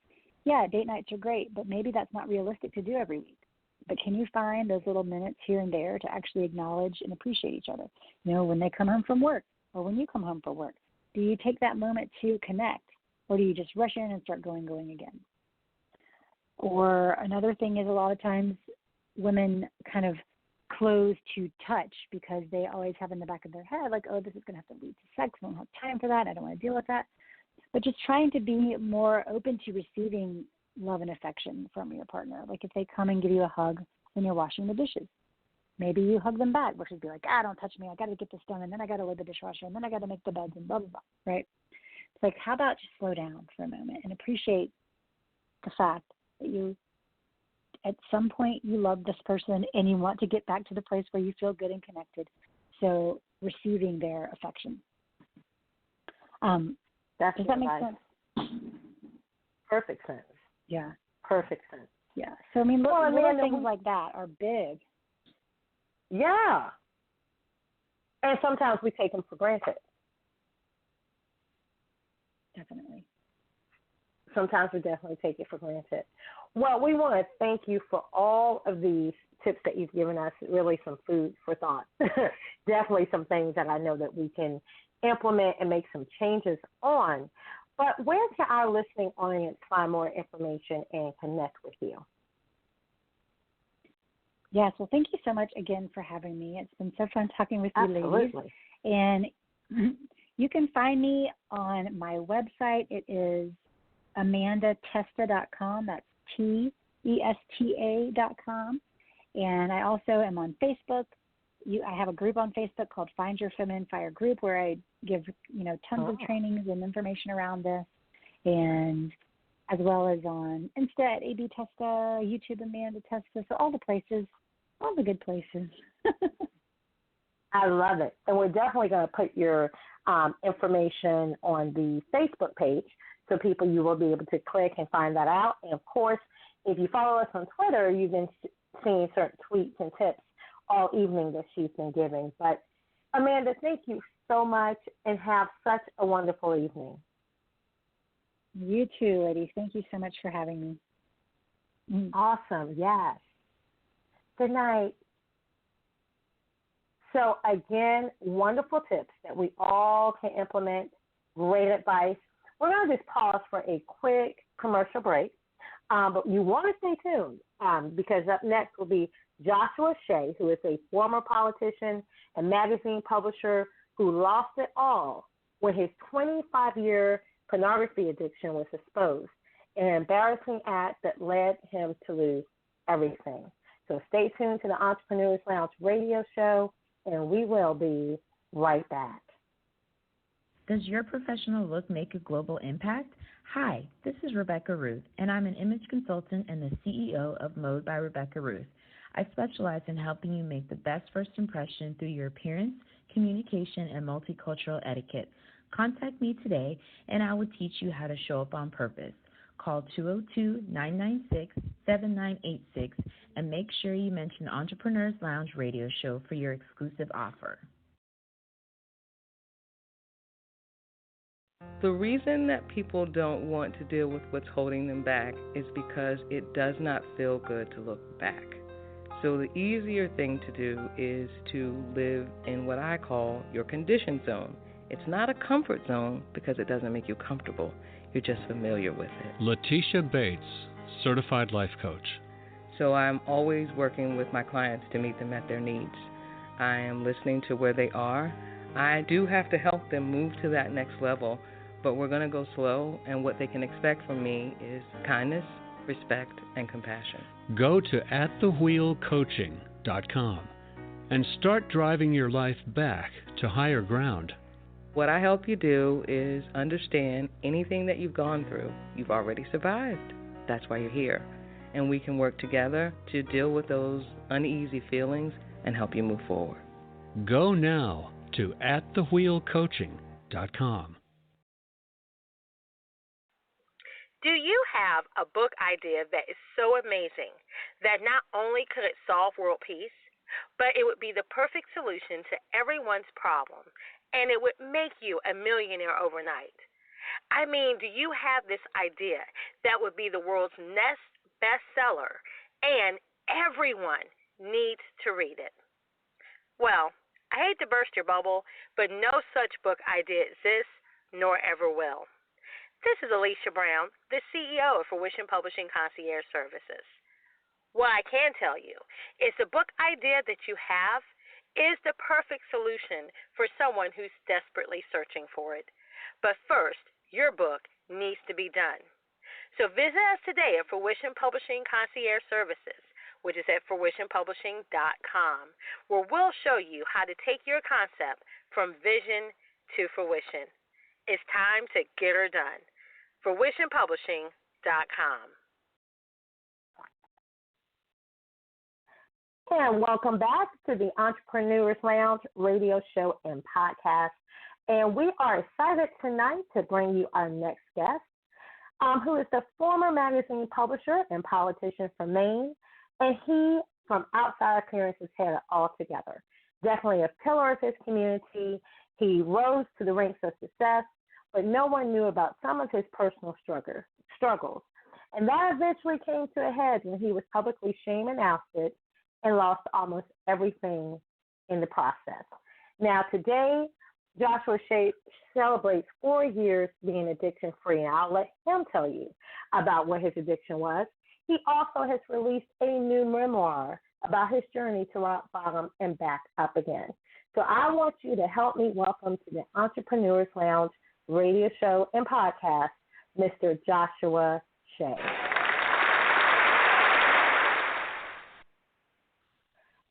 date nights are great, but maybe that's not realistic to do every week. But can you find those little minutes here and there to actually acknowledge and appreciate each other? When they come home from work or when you come home from work, do you take that moment to connect, or do you just rush in and start going again? Or another thing is, a lot of times women kind of close to touch because they always have in the back of their head, like, oh, this is going to have to lead to sex. I don't have time for that. I don't want to deal with that. But just trying to be more open to receiving love and affection from your partner. Like if they come and give you a hug when you're washing the dishes, maybe you hug them back, which would be like, don't touch me. I got to get this done, and then I got to load the dishwasher, and then I got to make the beds, and blah, blah, blah, right? It's like, how about just slow down for a moment and appreciate the fact that you, at some point, you love this person and you want to get back to the place where you feel good and connected. So receiving their affection. Does that make sense? Perfect sense. Yeah. Perfect sense. Yeah. So, little things like that are big. Yeah. And sometimes we take them for granted. Definitely. Sometimes we definitely take it for granted. Well, we want to thank you for all of these tips that you've given us, really some food for thought. Definitely some things that I know that we can implement and make some changes on. But where can our listening audience find more information and connect with you? Yes, well, thank you so much again for having me. It's been so fun talking with you, Absolutely. ladies. And you can find me on my website. It is amandatesta.com. That's TESTA.com. And I also am on Facebook. I have a group on Facebook called Find Your Feminine Fire Group, where I give, tons of trainings and information around this, and as well as on Insta at AB Testa, YouTube Amanda Testa, so all the places, all the good places. I love it. And we're definitely going to put your information on the Facebook page, so people, you will be able to click and find that out. And, of course, if you follow us on Twitter, you've been seeing certain tweets and tips all evening that she's been giving. But, Amanda, thank you so much, and have such a wonderful evening. You too, ladies. Thank you so much for having me. Awesome. Yes. Good night. So, again, wonderful tips that we all can implement. Great advice. We're going to just pause for a quick commercial break, but you want to stay tuned because up next will be Joshua Shea, who is a former politician and magazine publisher who lost it all when his 25-year pornography addiction was exposed, an embarrassing act that led him to lose everything. So stay tuned to the Entrepreneurs Lounge radio show, and we will be right back. Does your professional look make a global impact? Hi, this is Rebecca Ruth, and I'm an image consultant and the CEO of Mode by Rebecca Ruth. I specialize in helping you make the best first impression through your appearance, communication, and multicultural etiquette. Contact me today, and I will teach you how to show up on purpose. Call 202-996-7986 and make sure you mention Entrepreneurs Lounge radio show for your exclusive offer. The reason that people don't want to deal with what's holding them back is because it does not feel good to look back. So the easier thing to do is to live in what I call your condition zone. It's not a comfort zone because it doesn't make you comfortable. You're just familiar with it. Letitia Bates, Certified Life Coach. So I'm always working with my clients to meet them at their needs. I am listening to where they are. I do have to help them move to that next level, but we're going to go slow, and what they can expect from me is kindness, respect, and compassion. Go to atthewheelcoaching.com and start driving your life back to higher ground. What I help you do is understand anything that you've gone through, you've already survived. That's why you're here. And we can work together to deal with those uneasy feelings and help you move forward. Go now to atthewheelcoaching.com. Do you have a book idea that is so amazing that not only could it solve world peace, but it would be the perfect solution to everyone's problem, and it would make you a millionaire overnight? I mean, do you have this idea that would be the world's next bestseller, and everyone needs to read it? Well, I hate to burst your bubble, but no such book idea exists, nor ever will. This is Alicia Brown, the CEO of Fruition Publishing Concierge Services. What I can tell you is the book idea that you have is the perfect solution for someone who's desperately searching for it. But first, your book needs to be done. So visit us today at Fruition Publishing Concierge Services, which is at fruitionpublishing.com, where we'll show you how to take your concept from vision to fruition. It's time to get her done. fruitionpublishing.com. And welcome back to the Entrepreneurs Lounge radio show and podcast. And we are excited tonight to bring you our next guest, who is the former magazine publisher and politician from Maine. And he, from outside appearances, had it all together. definitely a pillar of his community. He rose to the ranks of success, but no one knew about some of his personal struggles. And that eventually came to a head when he was publicly shamed and ousted and lost almost everything in the process. Now, today, Joshua Shea celebrates 4 years being addiction-free, and I'll let him tell you about what his addiction was. He also has released a new memoir about his journey to rock bottom and back up again. So I want you to help me welcome to the Entrepreneurs Lounge radio show and podcast, Mr. Joshua Shea.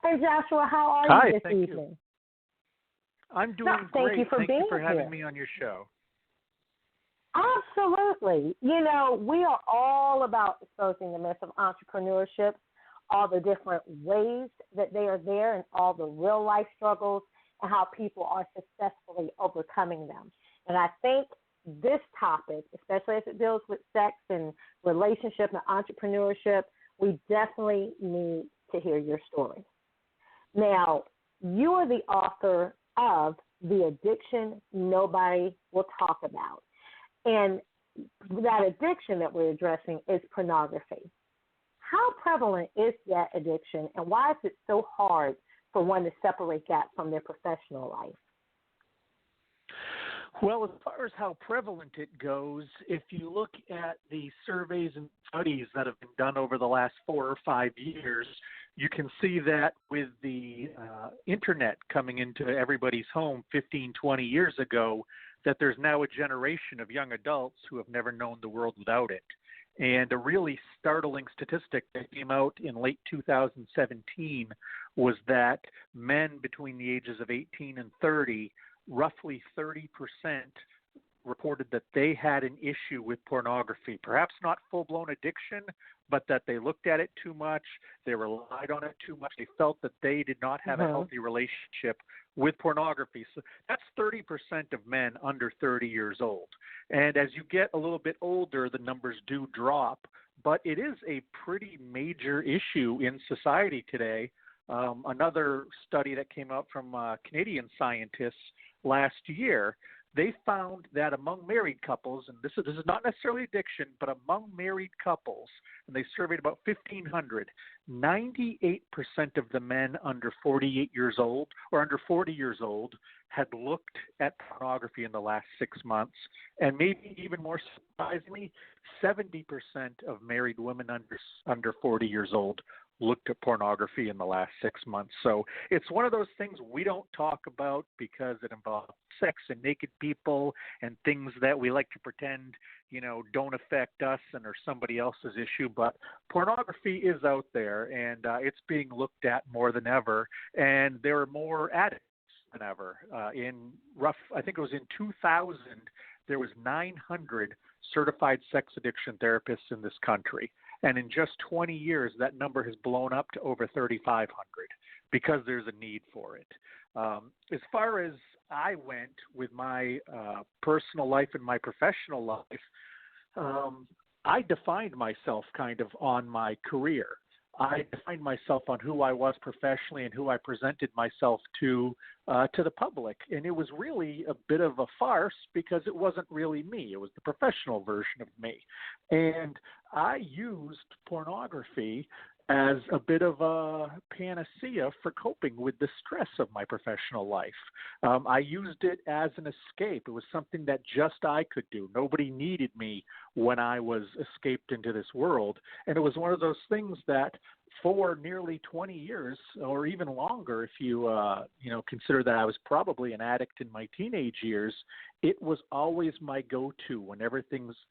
Hey, Joshua, how are you this evening? You. I'm doing great. Thank you for having me on your show. Absolutely. You know, we are all about exposing the myth of entrepreneurship, all the different ways that they are there and all the real life struggles and how people are successfully overcoming them. And I think this topic, especially as it deals with sex and relationship and entrepreneurship, we definitely need to hear your story. Now, you are the author of The Addiction Nobody Will Talk About. And that addiction that we're addressing is pornography. How prevalent is that addiction, and why is it so hard for one to separate that from their professional life? Well, as far as how prevalent it goes, if you look at the surveys and studies that have been done over the last 4 or 5 years, you can see that with the internet coming into everybody's home 15, 20 years ago, that there's now a generation of young adults who have never known the world without it. And a really startling statistic that came out in late 2017 was that men between the ages of 18 and 30, roughly 30% reported that they had an issue with pornography, perhaps not full-blown addiction, but that they looked at it too much, they relied on it too much, they felt that they did not have a healthy relationship with pornography. So that's 30% of men under 30 years old. And as you get a little bit older, the numbers do drop, but it is a pretty major issue in society today. Another study that came out from Canadian scientists last year, they found that among married couples, and this is not necessarily addiction, but among married couples, and they surveyed about 1,500, 98% of the men under 48 years old or under 40 years old had looked at pornography in the last 6 months. And maybe even more surprisingly, 70% of married women under 40 years old looked at pornography in the last 6 months. So it's one of those things we don't talk about because it involves sex and naked people and things that we like to pretend, don't affect us and are somebody else's issue. But pornography is out there, and it's being looked at more than ever, and there are more addicts than ever. I think it was in 2000, there was 900 certified sex addiction therapists in this country. And in just 20 years, that number has blown up to over 3,500 because there's a need for it. As far as I went with my personal life and my professional life, I defined myself kind of on my career. I defined myself on who I was professionally and who I presented myself to the public. And it was really a bit of a farce because it wasn't really me. It was the professional version of me. And I used pornography as a bit of a panacea for coping with the stress of my professional life. I used it as an escape. It was something that just I could do. Nobody needed me when I was escaped into this world. And it was one of those things that for nearly 20 years or even longer, if you consider that I was probably an addict in my teenage years, it was always my go-to whenever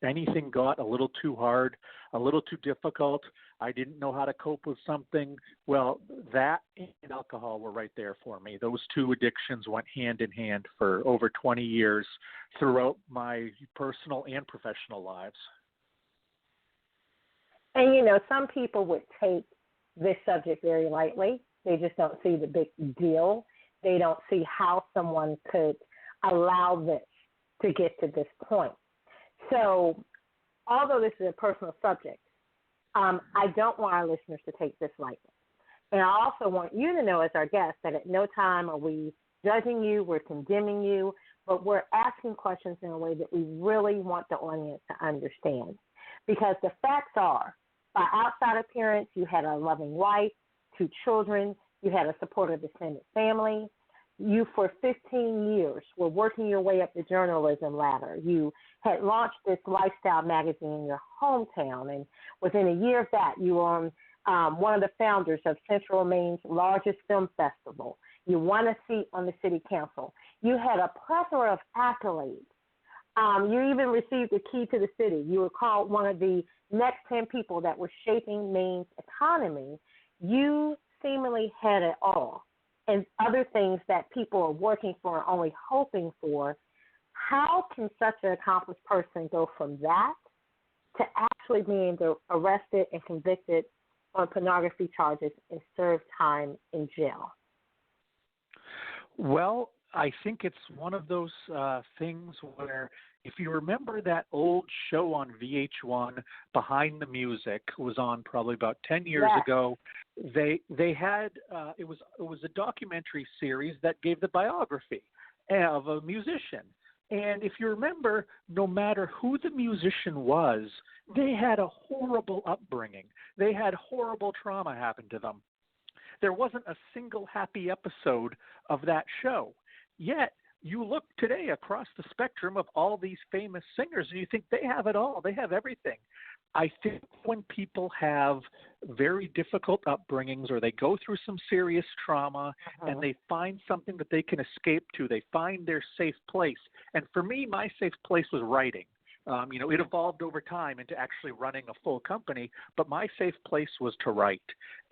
anything got a little too hard, a little too difficult. I didn't know how to cope with something. Well, that and alcohol were right there for me. Those two addictions went hand in hand for over 20 years throughout my personal and professional lives. And, some people would take this subject very lightly. They just don't see the big deal. They don't see how someone could allow this to get to this point. So although this is a personal subject, I don't want our listeners to take this lightly. And I also want you to know as our guest that at no time are we judging you, we're condemning you, but we're asking questions in a way that we really want the audience to understand. Because the facts are, by outside appearance, you had a loving wife, 2 children, you had a supportive extended family. You, for 15 years, were working your way up the journalism ladder. You had launched this lifestyle magazine in your hometown, and within a year of that, you were on one of the founders of Central Maine's largest film festival. You won a seat on the city council. You had a plethora of accolades. You even received the key to the city. You were called one of the next 10 people that were shaping Maine's economy. You seemingly had it all, and other things that people are working for and only hoping for. How can such an accomplished person go from that to actually being arrested and convicted on pornography charges and serve time in jail? Well, I think it's one of those things where, if you remember that old show on VH1, Behind the Music, was on probably about 10 years ago. They had it was a documentary series that gave the biography of a musician. And if you remember, no matter who the musician was, they had a horrible upbringing. They had horrible trauma happen to them. There wasn't a single happy episode of that show. Yet, you look today across the spectrum of all these famous singers, and you think they have it all. They have everything. I think when people have very difficult upbringings or they go through some serious trauma and they find something that they can escape to, they find their safe place. And for me, my safe place was writing. It evolved over time into actually running a full company, but my safe place was to write.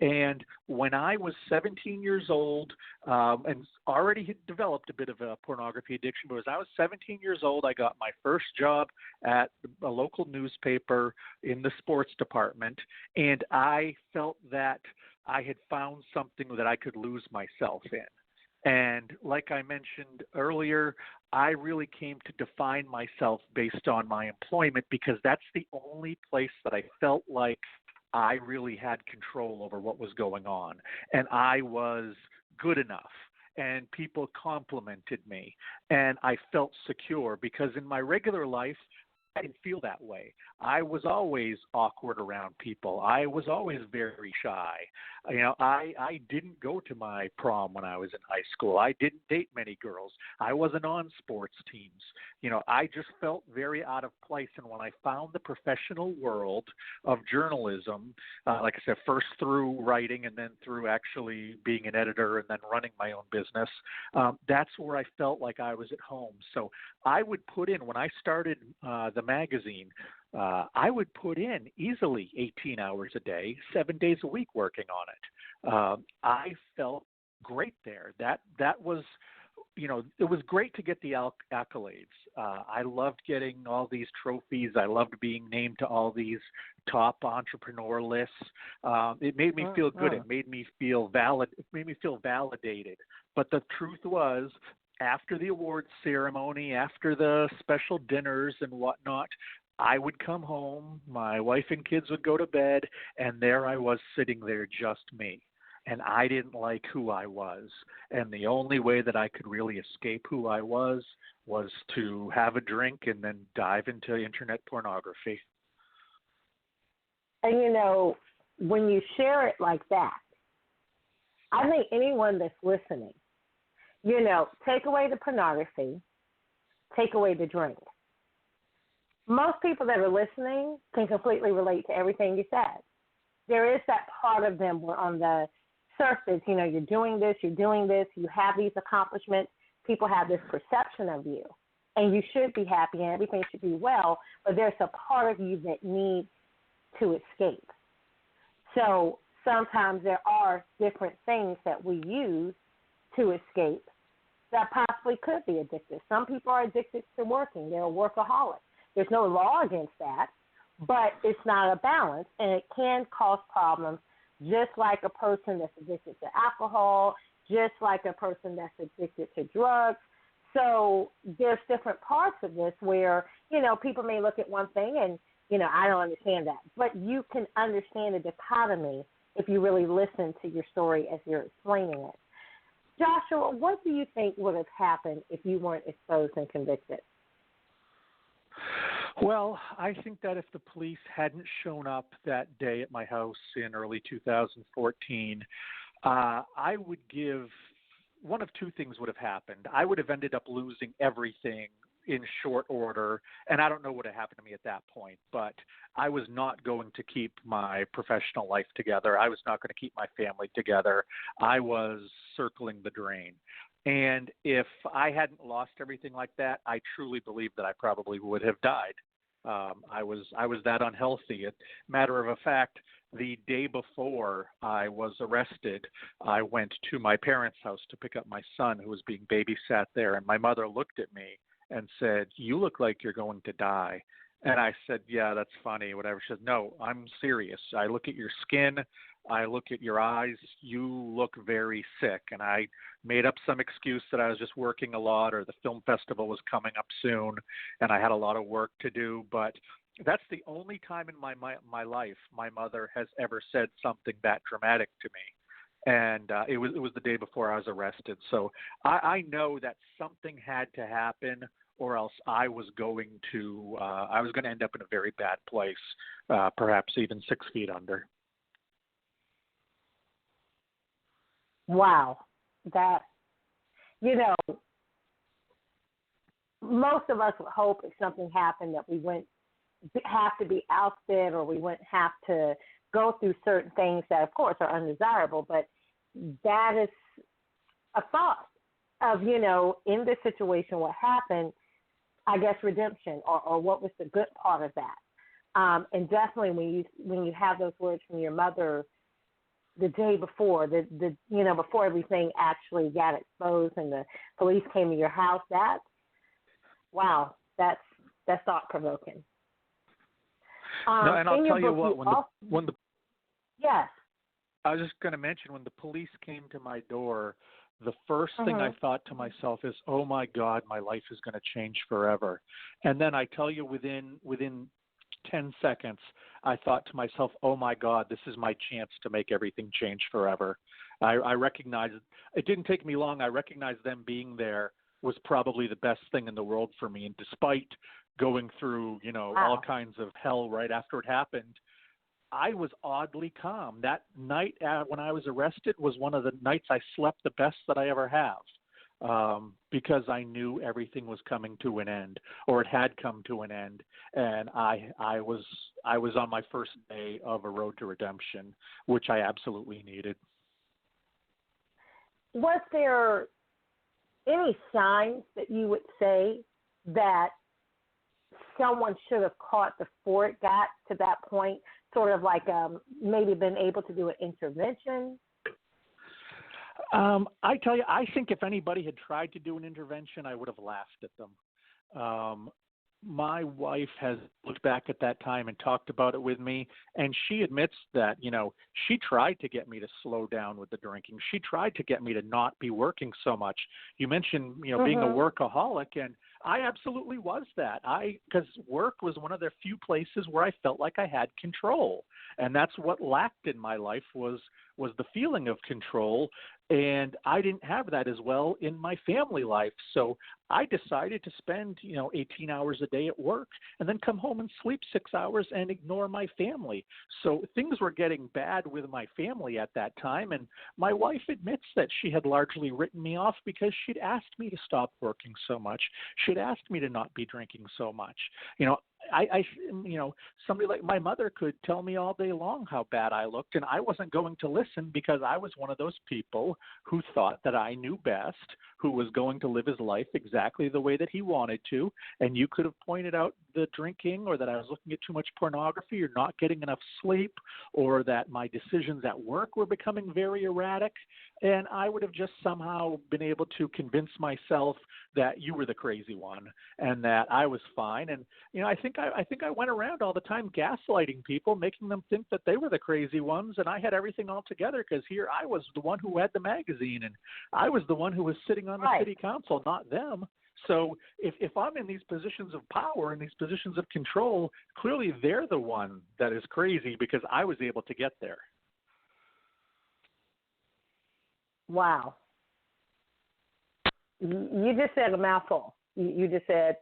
And when I was 17 years old and already had developed a bit of a pornography addiction, but as I was 17 years old, I got my first job at a local newspaper in the sports department, and I felt that I had found something that I could lose myself in. And like I mentioned earlier, I really came to define myself based on my employment because that's the only place that I felt like I really had control over what was going on. And I was good enough. And people complimented me. And I felt secure because in my regular life, I didn't feel that way. I was always awkward around people. I was always very shy. I didn't go to my prom when I was in high school. I didn't date many girls. I wasn't on sports teams. I just felt very out of place. And when I found the professional world of journalism, like I said, first through writing and then through actually being an editor and then running my own business, that's where I felt like I was at home. So I would put in, when I started the magazine, I would put in easily 18 hours a day, 7 days a week working on it. I felt great there. That was, it was great to get the accolades. I loved getting all these trophies. I loved being named to all these top entrepreneur lists. It made me feel good. It made me feel valid. It made me feel validated. But the truth was, after the awards ceremony, after the special dinners and whatnot, I would come home, my wife and kids would go to bed, and there I was sitting there, just me. And I didn't like who I was. And the only way that I could really escape who I was to have a drink and then dive into internet pornography. And, when you share it like that, I think anyone that's listening, take away the pornography, take away the drink. Most people that are listening can completely relate to everything you said. There is that part of them where on the surface, you're doing this, you have these accomplishments, people have this perception of you, and you should be happy and everything should be well, but there's a part of you that needs to escape. So sometimes there are different things that we use to escape that possibly could be addictive. Some people are addicted to working. They're a workaholic. There's no law against that, but it's not a balance, and it can cause problems just like a person that's addicted to alcohol, just like a person that's addicted to drugs. So there's different parts of this where, people may look at one thing and, I don't understand that. But you can understand the dichotomy if you really listen to your story as you're explaining it. Joshua, what do you think would have happened if you weren't exposed and convicted? Well, I think that if the police hadn't shown up that day at my house in early 2014, I would give one of two things would have happened. I would have ended up losing everything in short order, and I don't know what had happened to me at that point, but I was not going to keep my professional life together. I was not going to keep my family together. I was circling the drain. And if I hadn't lost everything like that, I truly believe that I probably would have died. I was that unhealthy. Matter of a fact, the day before I was arrested, I went to my parents' house to pick up my son who was being babysat there, and my mother looked at me and said, "You look like you're going to die." And I said, "Yeah, that's funny," whatever. She said, "No, I'm serious. I look at your skin. I look at your eyes. You look very sick." And I made up some excuse that I was just working a lot or the film festival was coming up soon and I had a lot of work to do. But that's the only time in my life my mother has ever said something that dramatic to me. And it was the day before I was arrested. So I know that something had to happen, or else I was going to end up in a very bad place, perhaps even 6 feet under. Wow. That, most of us would hope if something happened that we wouldn't have to be ousted or we wouldn't have to go through certain things that, of course, are undesirable. But that is a thought of, in this situation, what happened, I guess, redemption or what was the good part of that. And definitely when you have those words from your mother the day before, before everything actually got exposed and the police came to your house, that's thought provoking. No, and I'll tell you what, yes, I was just going to mention when the police came to my door, the first thing I thought to myself is, "Oh my God, my life is going to change forever." And then I tell you, within 10 seconds, I thought to myself, "Oh my God, this is my chance to make everything change forever." I recognized, it didn't take me long, I recognized them being there was probably the best thing in the world for me. And despite going through, all kinds of hell right after it happened, I was oddly calm. That night when I was arrested was one of the nights I slept the best that I ever have, because I knew everything was coming to an end, or it had come to an end, and I was on my first day of a road to redemption, which I absolutely needed. Was there any signs that you would say that someone should have caught before it got to that point, sort of like maybe been able to do an intervention? I tell you, I think if anybody had tried to do an intervention, I would have laughed at them. My wife has looked back at that time and talked about it with me, and she admits that, she tried to get me to slow down with the drinking. She tried to get me to not be working so much. You mentioned, being a workaholic, and I absolutely was that. Because work was one of the few places where I felt like I had control, and that's what lacked in my life was the feeling of control. And I didn't have that as well in my family life. So I decided to spend, 18 hours a day at work and then come home and sleep 6 hours and ignore my family. So things were getting bad with my family at that time. And my wife admits that she had largely written me off because she'd asked me to stop working so much. She'd asked me to not be drinking so much. Somebody like my mother could tell me all day long how bad I looked, and I wasn't going to listen because I was one of those people who thought that I knew best, who was going to live his life exactly the way that he wanted to. And you could have pointed out the drinking, or that I was looking at too much pornography, or not getting enough sleep, or that my decisions at work were becoming very erratic, and I would have just somehow been able to convince myself that you were the crazy one and that I was fine. And I think I went around all the time gaslighting people, making them think that they were the crazy ones, and I had everything all together because here I was the one who had the magazine, and I was the one who was sitting on the city council, not them. So if I'm in these positions of power and these positions of control, clearly they're the one that is crazy because I was able to get there. Wow. You just said a mouthful. You just said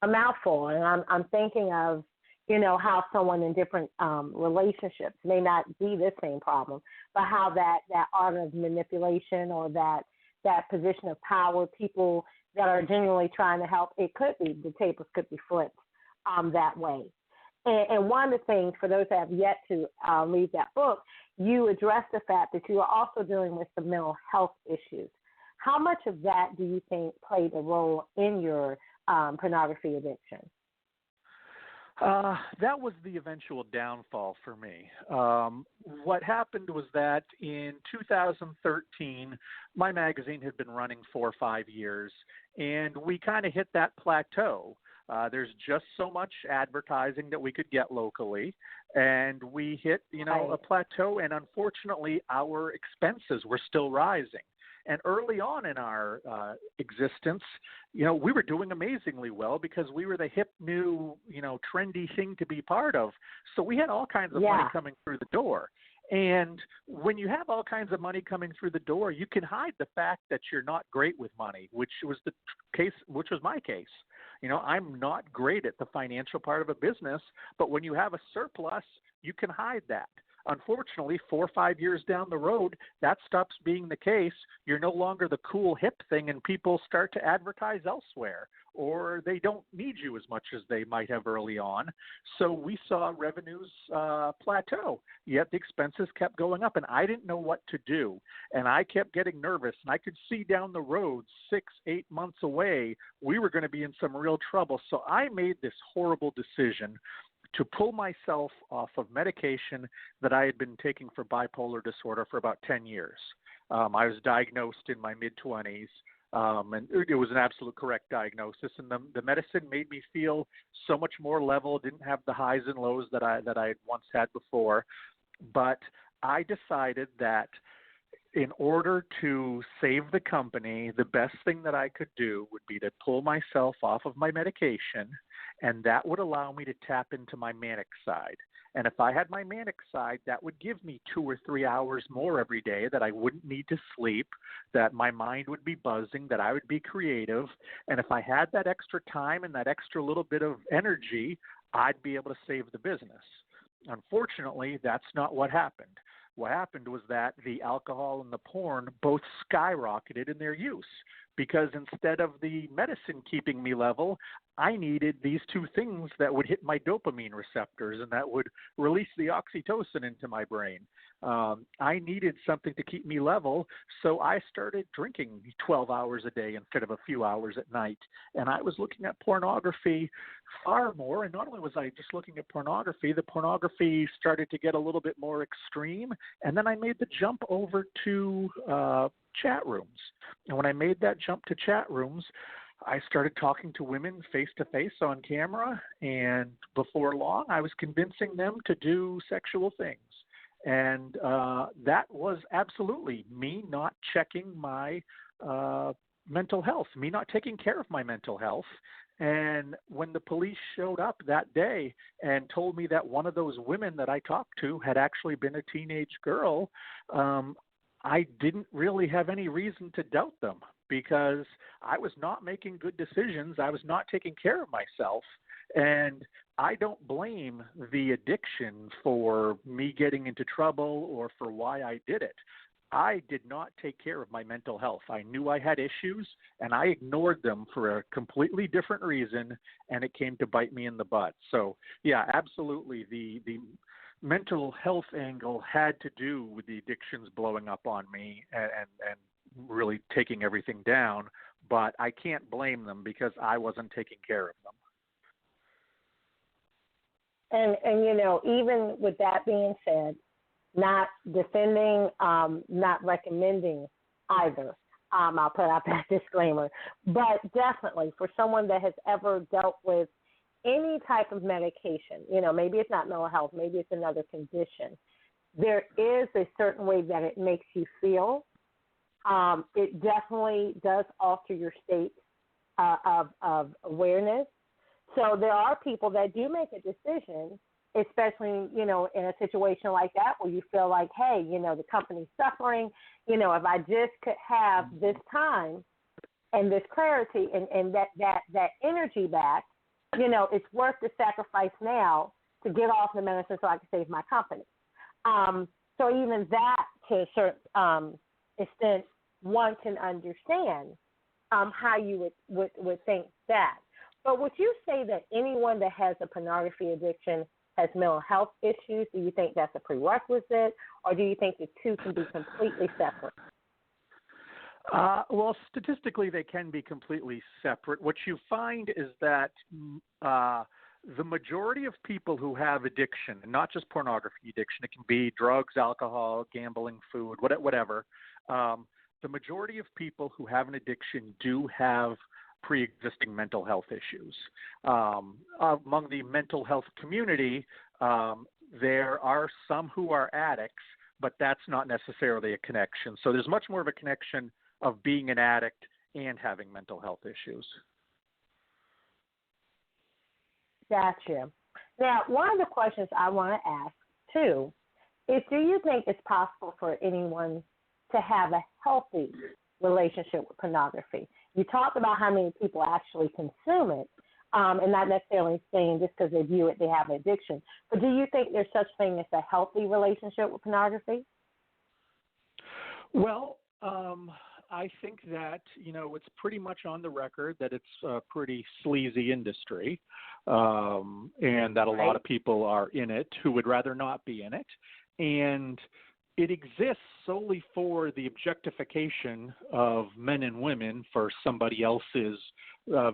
a mouthful, and I'm thinking of, how someone in different relationships may not be the same problem, but how that art of manipulation or that position of power, people that are genuinely trying to help, it could be, the tables could be flipped that way. And one of the things, for those that have yet to read that book, you address the fact that you are also dealing with some mental health issues. How much of that do you think played a role in your pornography addiction? That was the eventual downfall for me. What happened was that in 2013, my magazine had been running 4 or 5 years, and we kind of hit that plateau. There's just so much advertising that we could get locally, and we hit, a plateau, and unfortunately our expenses were still rising. And early on in our existence, we were doing amazingly well because we were the hip, new, trendy thing to be part of. So we had all kinds of money coming through the door. And when you have all kinds of money coming through the door, you can hide the fact that you're not great with money, which was my case. I'm not great at the financial part of a business, but when you have a surplus, you can hide that. Unfortunately, 4 or 5 years down the road, that stops being the case. You're no longer the cool hip thing, and people start to advertise elsewhere, or they don't need you as much as they might have early on. So we saw revenues plateau, yet the expenses kept going up, and I didn't know what to do. And I kept getting nervous, and I could see down the road 6, 8 months away, we were going to be in some real trouble. So I made this horrible decision to pull myself off of medication that I had been taking for bipolar disorder for about 10 years. I was diagnosed in my mid-20s, and it was an absolute correct diagnosis. And the medicine made me feel so much more level, didn't have the highs and lows that I had once had before. But I decided that in order to save the company, the best thing that I could do would be to pull myself off of my medication, and that would allow me to tap into my manic side. And if I had my manic side, that would give me 2 or 3 hours more every day that I wouldn't need to sleep, that my mind would be buzzing, that I would be creative. And if I had that extra time and that extra little bit of energy, I'd be able to save the business. Unfortunately, that's not what happened. What happened was that the alcohol and the porn both skyrocketed in their use, because instead of the medicine keeping me level, I needed these two things that would hit my dopamine receptors and that would release the oxytocin into my brain. I needed something to keep me level, so I started drinking 12 hours a day instead of a few hours at night. And I was looking at pornography far more, and not only was I just looking at pornography, the pornography started to get a little bit more extreme, and then I made the jump over to chat rooms. And when I made that jump to chat rooms, I started talking to women face-to-face on camera, and before long, I was convincing them to do sexual things. And that was absolutely me not checking my mental health, me not taking care of my mental health. And when the police showed up that day and told me that one of those women that I talked to had actually been a teenage girl, I didn't really have any reason to doubt them, because I was not making good decisions. I was not taking care of myself. And I don't blame the addiction for me getting into trouble or for why I did it. I did not take care of my mental health. I knew I had issues, and I ignored them for a completely different reason, and it came to bite me in the butt. So, yeah, absolutely. The mental health angle had to do with the addictions blowing up on me and really taking everything down, but I can't blame them because I wasn't taking care of them. And you know, even with that being said, not defending, not recommending either. I'll put out that disclaimer. But definitely for someone that has ever dealt with any type of medication, you know, maybe it's not mental health, maybe it's another condition, there is a certain way that it makes you feel. It definitely does alter your state of awareness. So there are people that do make a decision especially, in a situation like that where you feel like, hey, the company's suffering, if I just could have this time and this clarity and that energy back, it's worth the sacrifice now to get off the medicine so I can save my company. So even that, to a certain extent, one can understand how you would think that. But would you say that anyone that has a pornography addiction has mental health issues? Do you think that's a prerequisite, or do you think the two can be completely separate? Well, statistically, they can be completely separate. What you find is that the majority of people who have addiction, and not just pornography addiction, it can be drugs, alcohol, gambling, food, whatever. The majority of people who have an addiction do have pre-existing mental health issues. Among the mental health community, there are some who are addicts, but that's not necessarily a connection. So there's much more of a connection of being an addict and having mental health issues. Gotcha. Now, one of the questions I want to ask, too, is do you think it's possible for anyone to have a healthy relationship with pornography? You talked about how many people actually consume it, and not necessarily saying just because they view it, they have an addiction. But do you think there's such thing as a healthy relationship with pornography? Well, I think that, it's pretty much on the record that it's a pretty sleazy industry, and that a lot of people are in it who would rather not be in it. And it exists solely for the objectification of men and women for somebody else's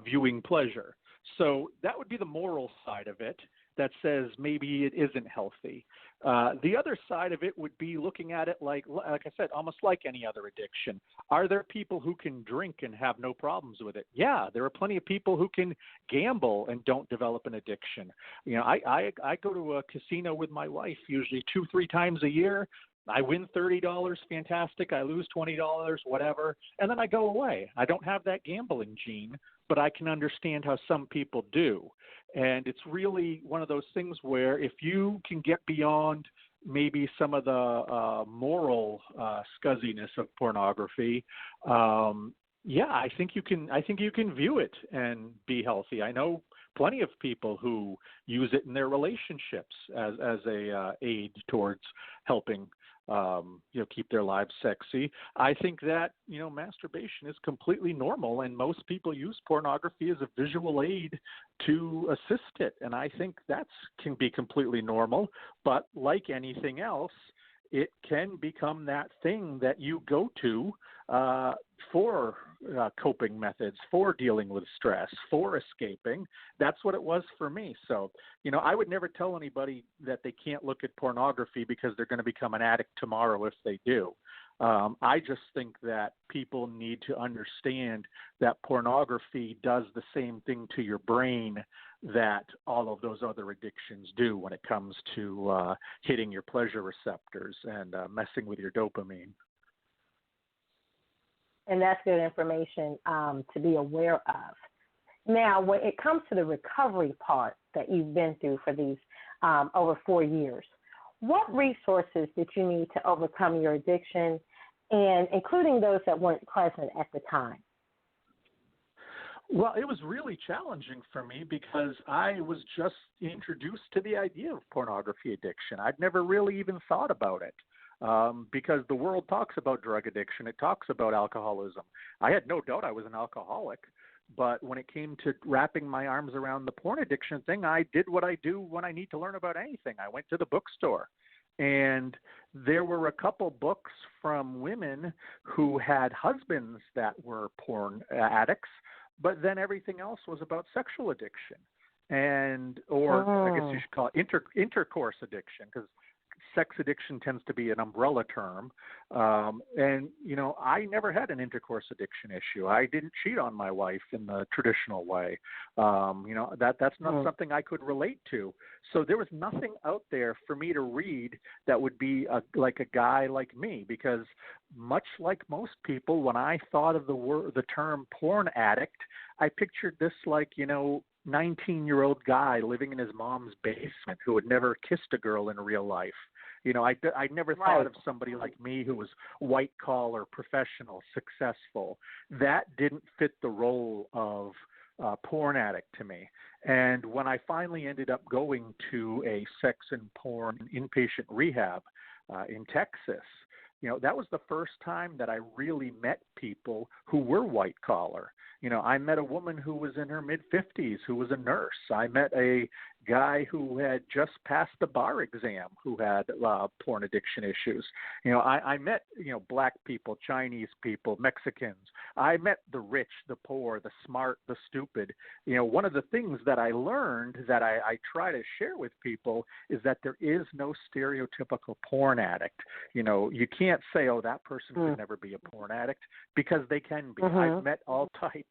viewing pleasure. So that would be the moral side of it that says maybe it isn't healthy. The other side of it would be looking at it like I said, almost like any other addiction. Are there people who can drink and have no problems with it? Yeah, there are plenty of people who can gamble and don't develop an addiction. I go to a casino with my wife usually 2-3 times a year. I win $30, fantastic. I lose $20, whatever, and then I go away. I don't have that gambling gene, but I can understand how some people do. And it's really one of those things where if you can get beyond maybe some of the moral scuzziness of pornography, I think you can view it and be healthy. I know plenty of people who use it in their relationships as a aid towards helping keep their lives sexy. I think that, masturbation is completely normal, and most people use pornography as a visual aid to assist it. And I think that can be completely normal. But like anything else, it can become that thing that you go to for coping methods, for dealing with stress, for escaping. That's what it was for me. So, I would never tell anybody that they can't look at pornography because they're going to become an addict tomorrow if they do. I just think that people need to understand that pornography does the same thing to your brain that all of those other addictions do when it comes to hitting your pleasure receptors and messing with your dopamine. And that's good information to be aware of. Now, when it comes to the recovery part that you've been through for these over 4 years, what resources did you need to overcome your addiction, and including those that weren't present at the time? Well, it was really challenging for me because I was just introduced to the idea of pornography addiction. I'd never really even thought about it because the world talks about drug addiction. It talks about alcoholism. I had no doubt I was an alcoholic, but when it came to wrapping my arms around the porn addiction thing, I did what I do when I need to learn about anything. I went to the bookstore. And there were a couple books from women who had husbands that were porn addicts, but then everything else was about sexual addiction or I guess you should call it intercourse addiction, because sex addiction tends to be an umbrella term. And, I never had an intercourse addiction issue. I didn't cheat on my wife in the traditional way. That's not something I could relate to. So there was nothing out there for me to read that would be like a guy like me, because much like most people, when I thought of the term porn addict, I pictured this like, 19-year-old guy living in his mom's basement who had never kissed a girl in real life. I never thought of somebody like me who was white collar, professional, successful. That didn't fit the role of porn addict to me. And when I finally ended up going to a sex and porn inpatient rehab in Texas, that was the first time that I really met people who were white collar. I met a woman who was in her mid-50s who was a nurse. I met a guy who had just passed the bar exam who had porn addiction issues. I met, black people, Chinese people, Mexicans. I met the rich, the poor, the smart, the stupid. One of the things that I learned that I try to share with people is that there is no stereotypical porn addict. You can't say, oh, that person could never be a porn addict, because they can be. I've met all types.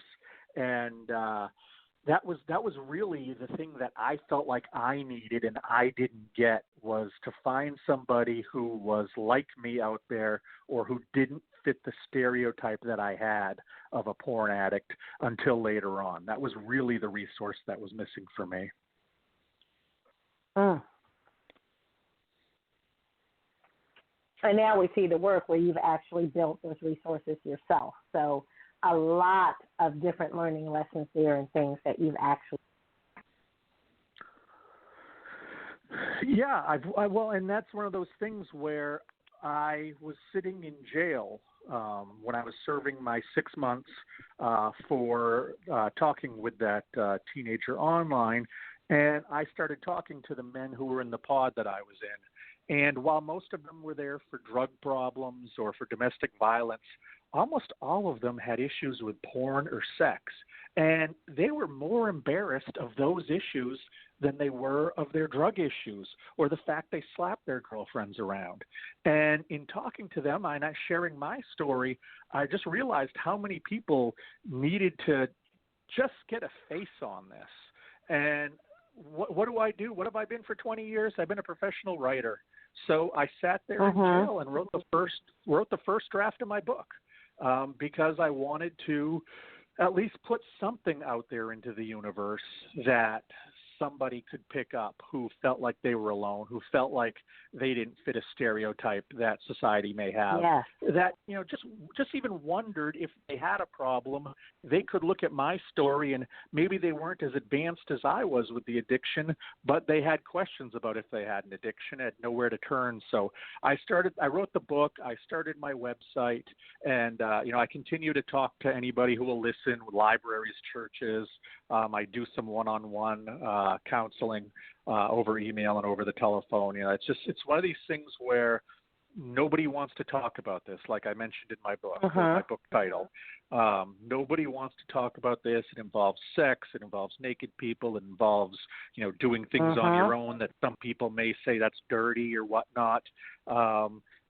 And that was really the thing that I felt like I needed and I didn't get, was to find somebody who was like me out there, or who didn't fit the stereotype that I had of a porn addict until later on. That was really the resource that was missing for me. And now we see the work where you've actually built those resources yourself. So a lot of different learning lessons there and things that you've actually. Yeah, well, and that's one of those things where I was sitting in jail when I was serving my 6 months for talking with that teenager online, and I started talking to the men who were in the pod that I was in. And while most of them were there for drug problems or for domestic violence, almost all of them had issues with porn or sex. And they were more embarrassed of those issues than they were of their drug issues or the fact they slapped their girlfriends around. And in talking to them and sharing my story, I just realized how many people needed to just get a face on this. And what do I do? What have I been for 20 years? I've been a professional writer. So I sat there in jail and wrote the first draft of my book because I wanted to at least put something out there into the universe that somebody could pick up who felt like they were alone, who felt like they didn't fit a stereotype that society may have, that, just even wondered if they had a problem. They could look at my story and maybe they weren't as advanced as I was with the addiction, but they had questions about if they had an addiction, had nowhere to turn. So I wrote the book, I started my website, and, I continue to talk to anybody who will listen, libraries, churches. I do some one-on-one counseling over email and over the telephone. It's one of these things where nobody wants to talk about this, like I mentioned in my book, my book title. Nobody wants to talk about this. It involves sex. It involves naked people. It involves, doing things on your own that some people may say that's dirty or whatnot.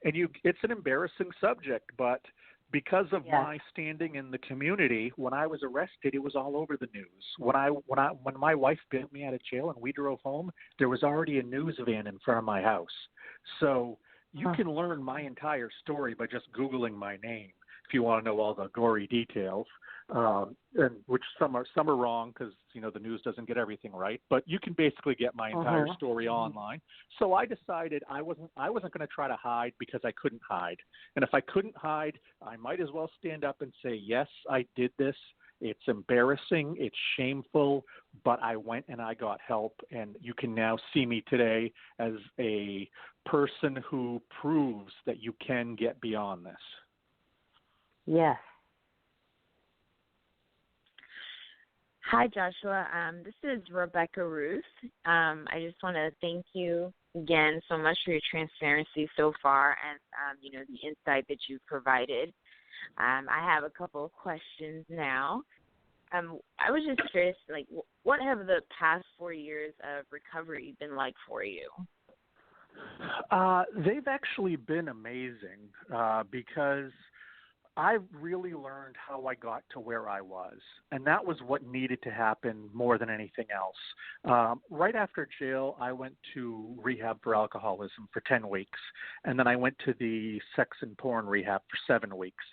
It's an embarrassing subject, but because of my standing in the community, when I was arrested, it was all over the news. When my wife bailed me out of jail and we drove home, there was already a news van in front of my house. So you can learn my entire story by just Googling my name if you want to know all the gory details, and which some are wrong because the news doesn't get everything right. But you can basically get my entire story online. So I decided I wasn't going to try to hide because I couldn't hide. And if I couldn't hide, I might as well stand up and say, yes, I did this. It's embarrassing. It's shameful. But I went and I got help. And you can now see me today as a person who proves that you can get beyond this. Yes. Hi, Joshua. This is Rebecca Ruth. I just want to thank you again so much for your transparency so far and, the insight that you've provided. I have a couple of questions now. I was just curious, what have the past 4 years of recovery been like for you? They've actually been amazing because I've really learned how I got to where I was, and that was what needed to happen more than anything else. Right after jail, I went to rehab for alcoholism for 10 weeks, and then I went to the sex and porn rehab for 7 weeks.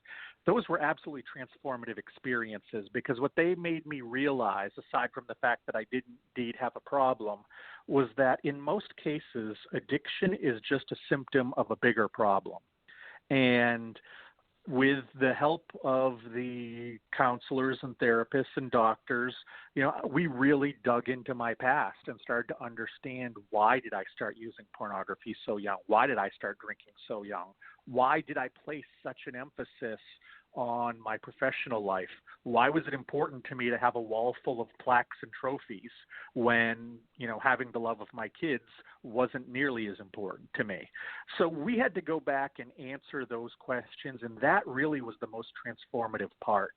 those were absolutely transformative experiences, because what they made me realize, aside from the fact that I did indeed have a problem, was that in most cases, addiction is just a symptom of a bigger problem. And with the help of the counselors and therapists and doctors, we really dug into my past and started to understand, why did I start using pornography so young? Why did I start drinking so young? Why did I place such an emphasis on my professional life? Why was it important to me to have a wall full of plaques and trophies when, having the love of my kids wasn't nearly as important to me? So we had to go back and answer those questions, and that really was the most transformative part.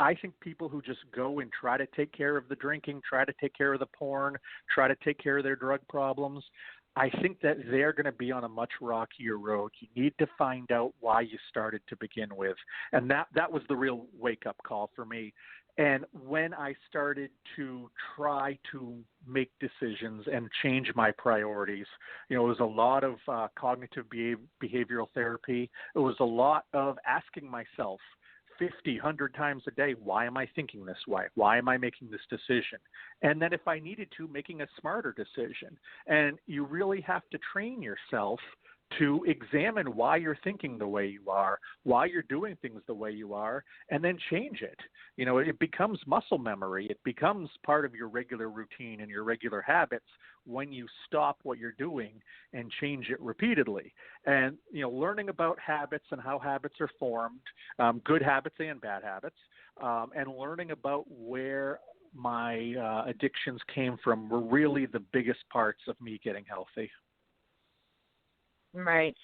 I think people who just go and try to take care of the drinking, try to take care of the porn, try to take care of their drug problems, I think that they're going to be on a much rockier road. You need to find out why you started to begin with. And that was the real wake-up call for me. And when I started to try to make decisions and change my priorities, it was a lot of cognitive behavioral therapy. It was a lot of asking myself 50, 100 times a day, why am I thinking this way? Why am I making this decision? And then if I needed to, making a smarter decision. And you really have to train yourself to examine why you're thinking the way you are, why you're doing things the way you are, and then change it. It becomes muscle memory. It becomes part of your regular routine and your regular habits when you stop what you're doing and change it repeatedly. And, learning about habits and how habits are formed, good habits and bad habits, and learning about where my addictions came from were really the biggest parts of me getting healthy. Right.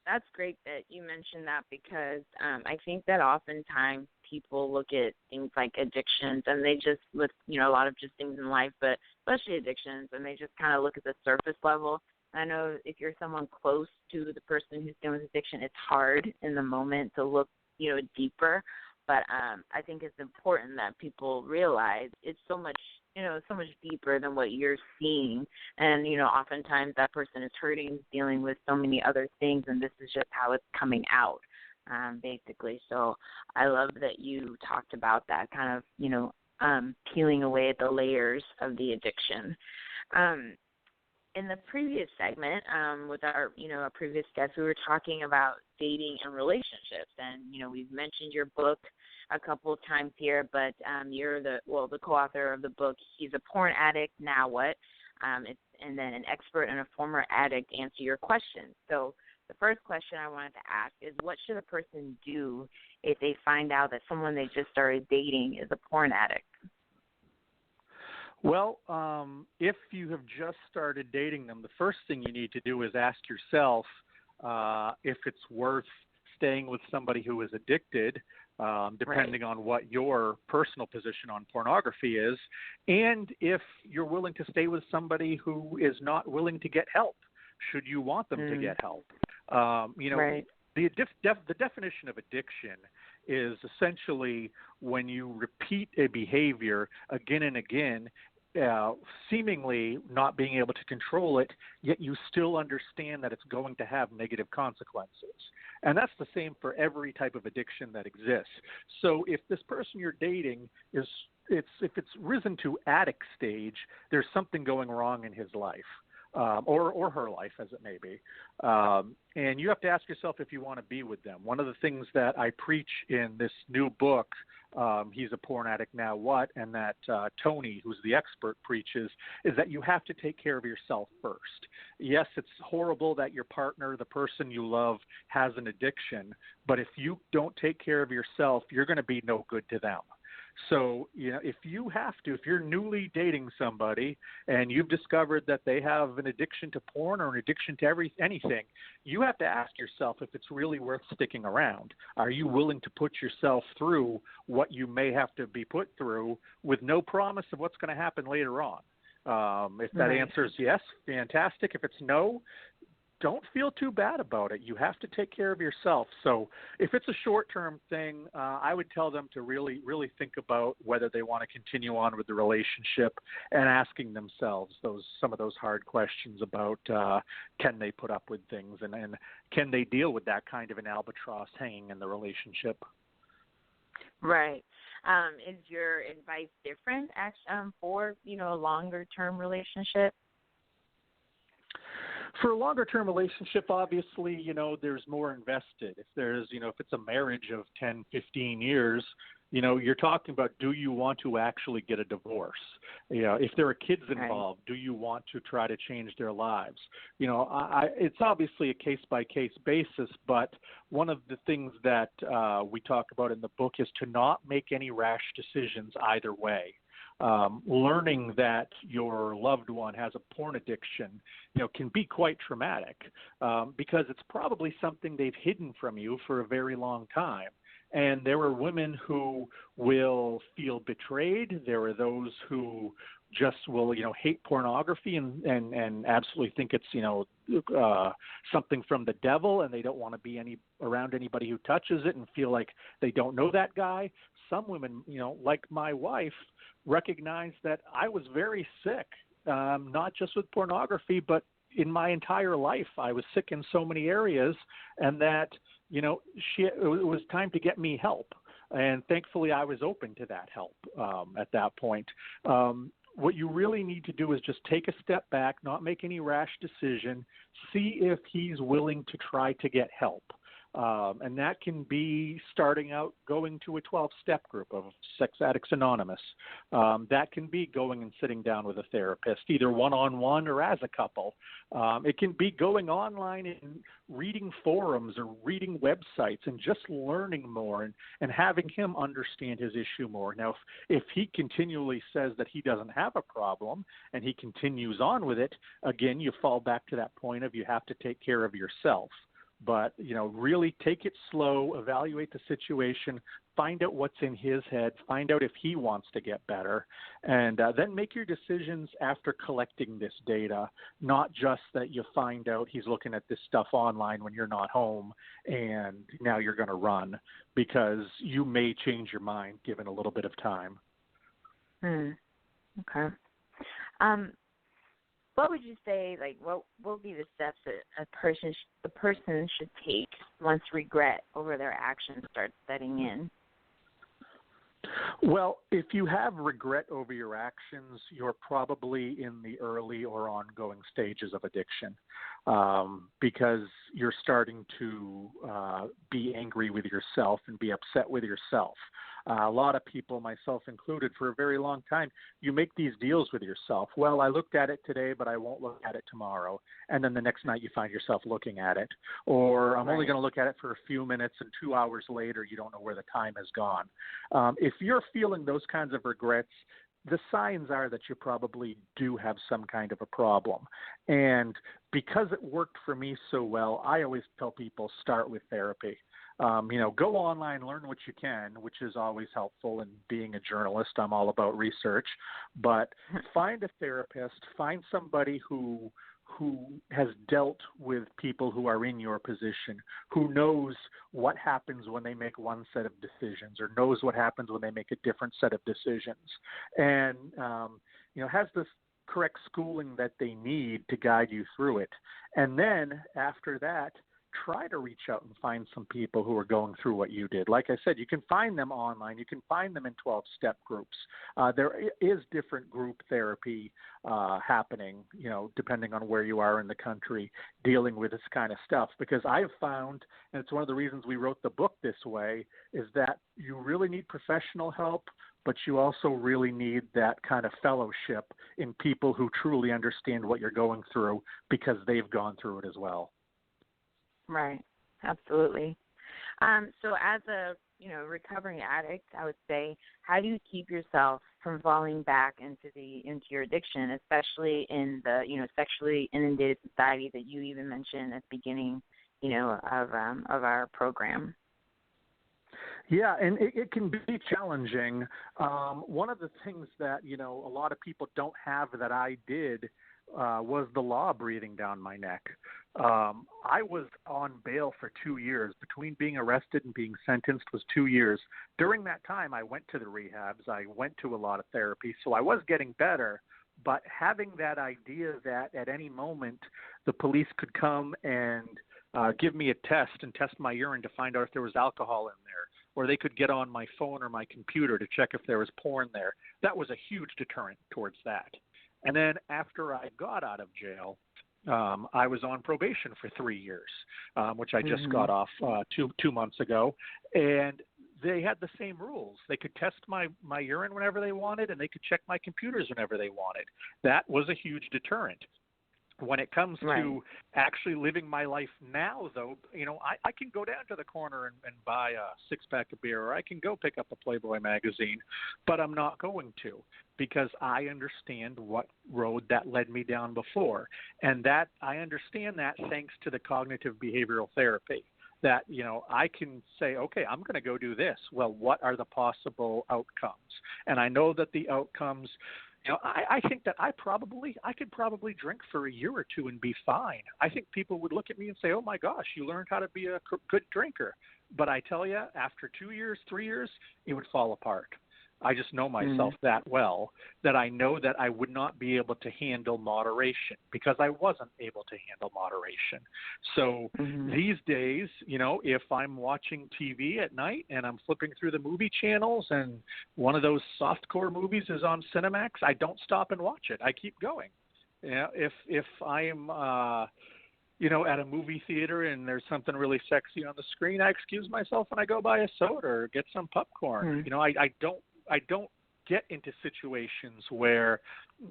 That's great that you mentioned that, because I think that oftentimes people look at things like addictions, and they just, with a lot of just things in life, but especially addictions, and they just kind of look at the surface level. I know if you're someone close to the person who's dealing with addiction, it's hard in the moment to look, deeper. But I think it's important that people realize it's so much deeper than what you're seeing. And, oftentimes that person is hurting, dealing with so many other things, and this is just how it's coming out, basically. So I love that you talked about that kind of, peeling away at the layers of the addiction. In the previous segment, with our previous guest, we were talking about dating and relationships, and we've mentioned your book a couple of times here, but you're the co-author of the book. He's a porn addict, now what? And then an expert and a former addict answer your questions. So the first question I wanted to ask is, what should a person do if they find out that someone they just started dating is a porn addict? Well, if you have just started dating them, the first thing you need to do is ask yourself if it's worth staying with somebody who is addicted, depending on what your personal position on pornography is, and if you're willing to stay with somebody who is not willing to get help, should you want them to get help. The definition of addiction is essentially when you repeat a behavior again and again, seemingly not being able to control it, yet you still understand that it's going to have negative consequences. And that's the same for every type of addiction that exists. So if this person you're dating if it's risen to addict stage, there's something going wrong in his life. Or her life, as it may be. And you have to ask yourself if you want to be with them. One of the things that I preach in this new book, He's a Porn Addict, Now What?, and that Tony, who's the expert, preaches, is that you have to take care of yourself first. Yes, it's horrible that your partner, the person you love, has an addiction, but if you don't take care of yourself, you're going to be no good to them. So, if you're newly dating somebody and you've discovered that they have an addiction to porn or an addiction to anything, you have to ask yourself if it's really worth sticking around. Are you willing to put yourself through what you may have to be put through with no promise of what's going to happen later on? If that answer is yes, fantastic. If it's no, don't feel too bad about it. You have to take care of yourself. So if it's a short-term thing, I would tell them to really, really think about whether they want to continue on with the relationship and asking themselves some of those hard questions about can they put up with things and can they deal with that kind of an albatross hanging in the relationship. Right. Is your advice different for, a longer-term relationship? For a longer-term relationship, obviously, there's more invested. If if it's a marriage of 10, 15 years, you're talking about, do you want to actually get a divorce? If there are kids involved, do you want to try to change their lives? It's obviously a case-by-case basis, but one of the things that we talk about in the book is to not make any rash decisions either way. Learning that your loved one has a porn addiction, can be quite traumatic because it's probably something they've hidden from you for a very long time. And there are women who will feel betrayed. There are those who just will, hate pornography and absolutely think it's, something from the devil, and they don't want to be around anybody who touches it and feel like they don't know that guy. Some women, like my wife, recognize that I was very sick, not just with pornography, but in my entire life. I was sick in so many areas, and that, it was time to get me help. And thankfully, I was open to that help at that point. What you really need to do is just take a step back, not make any rash decision, see if he's willing to try to get help. And that can be starting out going to a 12-step group of Sex Addicts Anonymous. That can be going and sitting down with a therapist, either one-on-one or as a couple. It can be going online and reading forums or reading websites and just learning more and having him understand his issue more. Now, if he continually says that he doesn't have a problem and he continues on with it, again, you fall back to that point of you have to take care of yourself. But, really take it slow, evaluate the situation, find out what's in his head, find out if he wants to get better, and then make your decisions after collecting this data, not just that you find out he's looking at this stuff online when you're not home and now you're going to run, because you may change your mind given a little bit of time. Okay. What would you say, what will be the steps that a person should take once regret over their actions starts setting in? Well, if you have regret over your actions, you're probably in the early or ongoing stages of addiction, because you're starting to be angry with yourself and be upset with yourself. A lot of people, myself included, for a very long time, you make these deals with yourself. Well, I looked at it today, but I won't look at it tomorrow. And then the next night you find yourself looking at it. Or I'm only going to look at it for a few minutes, and 2 hours later you don't know where the time has gone. If you're feeling those kinds of regrets, the signs are that you probably do have some kind of a problem. And because it worked for me so well, I always tell people start with therapy. Go online, learn what you can, which is always helpful. And being a journalist, I'm all about research. But find a therapist, find somebody who has dealt with people who are in your position, who knows what happens when they make one set of decisions or knows what happens when they make a different set of decisions, and has this correct schooling that they need to guide you through it. And then after that, try to reach out and find some people who are going through what you did. Like I said, you can find them online. You can find them in 12-step groups. There is different group therapy happening, depending on where you are in the country, dealing with this kind of stuff. Because I have found, and it's one of the reasons we wrote the book this way, is that you really need professional help, but you also really need that kind of fellowship in people who truly understand what you're going through because they've gone through it as well. Right, absolutely. So as a recovering addict, I would say, how do you keep yourself from falling back into your addiction, especially in the sexually inundated society that you even mentioned at the beginning of our program? Yeah, and it can be challenging. One of the things that a lot of people don't have that I did was the law breathing down my neck. I was on bail for 2 years. Between being arrested and being sentenced was 2 years. During that time, I went to the rehabs. I went to a lot of therapy, so I was getting better. But having that idea that at any moment the police could come and give me a test and test my urine to find out if there was alcohol in there, or they could get on my phone or my computer to check if there was porn there, that was a huge deterrent towards that. And then after I got out of jail, I was on probation for 3 years, which I just got off 2 months ago. And they had the same rules. They could test my urine whenever they wanted, and they could check my computers whenever they wanted. That was a huge deterrent. When it comes to actually living my life now, though, I can go down to the corner and buy a six-pack of beer, or I can go pick up a Playboy magazine, but I'm not going to, because I understand what road that led me down before. And that I understand that thanks to the cognitive behavioral therapy. That, I can say, okay, I'm going to go do this. Well, what are the possible outcomes? And I know that the outcomes, I think that I could probably drink for a year or two and be fine. I think people would look at me and say, oh my gosh, you learned how to be a good drinker. But I tell you, after 2 years, 3 years, it would fall apart. I just know myself that well that I know that I would not be able to handle moderation, because I wasn't able to handle moderation. So these days, if I'm watching TV at night and I'm flipping through the movie channels and one of those softcore movies is on Cinemax, I don't stop and watch it. I keep going. If I am at a movie theater and there's something really sexy on the screen, I excuse myself and I go buy a soda or get some popcorn. I don't get into situations where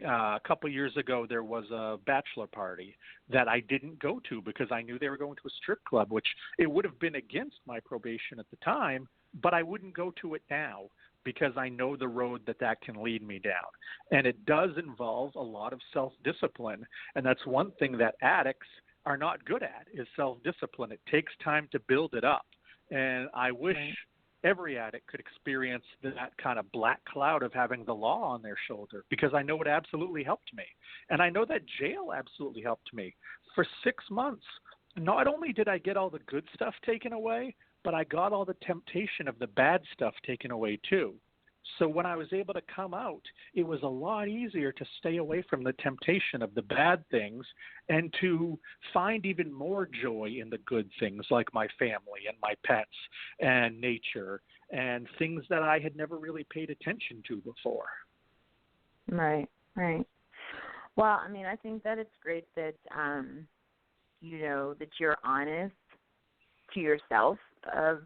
a couple of years ago there was a bachelor party that I didn't go to because I knew they were going to a strip club, which it would have been against my probation at the time, but I wouldn't go to it now because I know the road that can lead me down. And it does involve a lot of self-discipline, and that's one thing that addicts are not good at, is self-discipline. It takes time to build it up, and I wish every addict could experience that kind of black cloud of having the law on their shoulder, because I know it absolutely helped me. And I know that jail absolutely helped me. For 6 months, not only did I get all the good stuff taken away, but I got all the temptation of the bad stuff taken away too. So when I was able to come out, it was a lot easier to stay away from the temptation of the bad things and to find even more joy in the good things, like my family and my pets and nature and things that I had never really paid attention to before. Right. Well, I think that it's great that, that you're honest to yourself,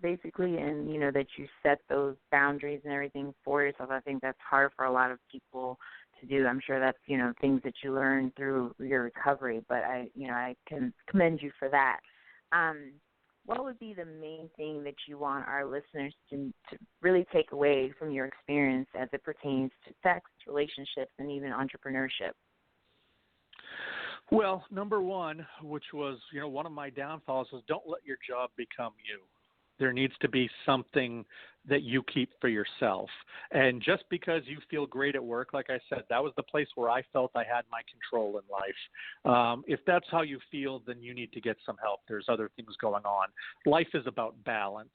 basically, and that you set those boundaries and everything for yourself. I think that's hard for a lot of people to do. I'm sure that's things that you learn through your recovery, but I can commend you for that. What would be the main thing that you want our listeners to really take away from your experience as it pertains to sex, relationships, and even entrepreneurship? Well, number one, which was, one of my downfalls, is don't let your job become you. There needs to be something that you keep for yourself. And just because you feel great at work, like I said, that was the place where I felt I had my control in life. If that's how you feel, then you need to get some help. There's other things going on. Life is about balance,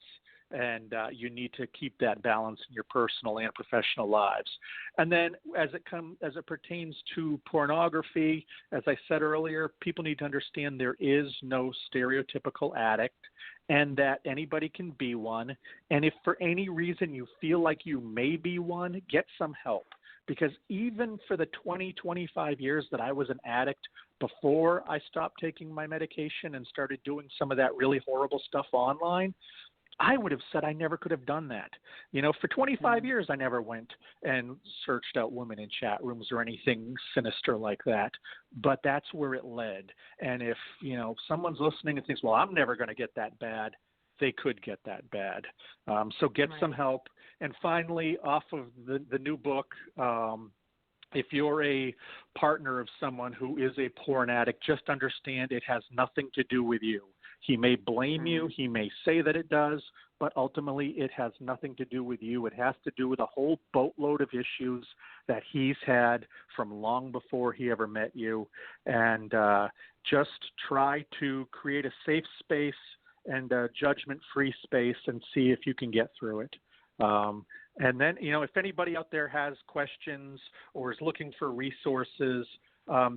and you need to keep that balance in your personal and professional lives. And then as it pertains to pornography, as I said earlier, people need to understand there is no stereotypical addict, and that anybody can be one. And if for any reason you feel like you may be one, get some help. Because even for the 25 years that I was an addict before I stopped taking my medication and started doing some of that really horrible stuff online, I would have said I never could have done that. For 25 years, I never went and searched out women in chat rooms or anything sinister like that. But that's where it led. And if, someone's listening and thinks, well, I'm never going to get that bad, they could get that bad. So get some help. And finally, off of the new book, if you're a partner of someone who is a porn addict, just understand it has nothing to do with you. He may blame you. He may say that it does, but ultimately it has nothing to do with you. It has to do with a whole boatload of issues that he's had from long before he ever met you. And just try to create a safe space and a judgment-free space and see if you can get through it. And then, if anybody out there has questions or is looking for resources,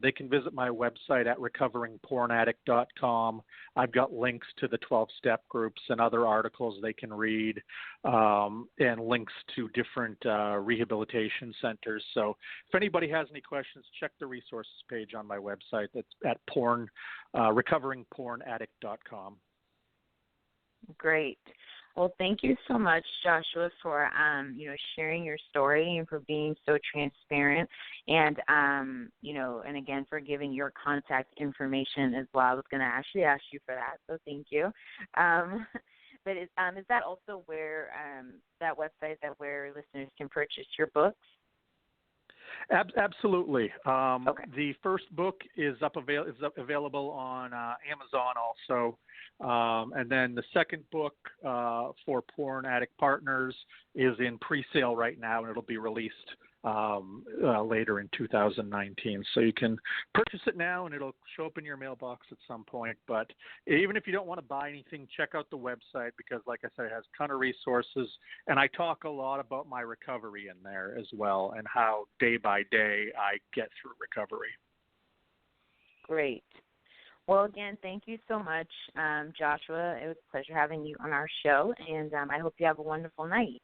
they can visit my website at recoveringpornaddict.com. I've got links to the 12-step groups and other articles they can read, and links to different rehabilitation centers. So if anybody has any questions, check the resources page on my website. That's at recoveringpornaddict.com. Great. Well, thank you so much, Joshua, for sharing your story and for being so transparent, and and again for giving your contact information as well. I was going to actually ask you for that, so thank you. But is that also where that website where listeners can purchase your books? Absolutely. Okay. The first book is available on Amazon also. And then the second book for Porn Addict Partners is in pre-sale right now, and it'll be released later in 2019. So you can purchase it now, and it'll show up in your mailbox at some point. But even if you don't want to buy anything, check out the website because, like I said, it has a ton of resources. And I talk a lot about my recovery in there as well and how day by day I get through recovery. Great. Well, again, thank you so much, Joshua. It was a pleasure having you on our show, and I hope you have a wonderful night.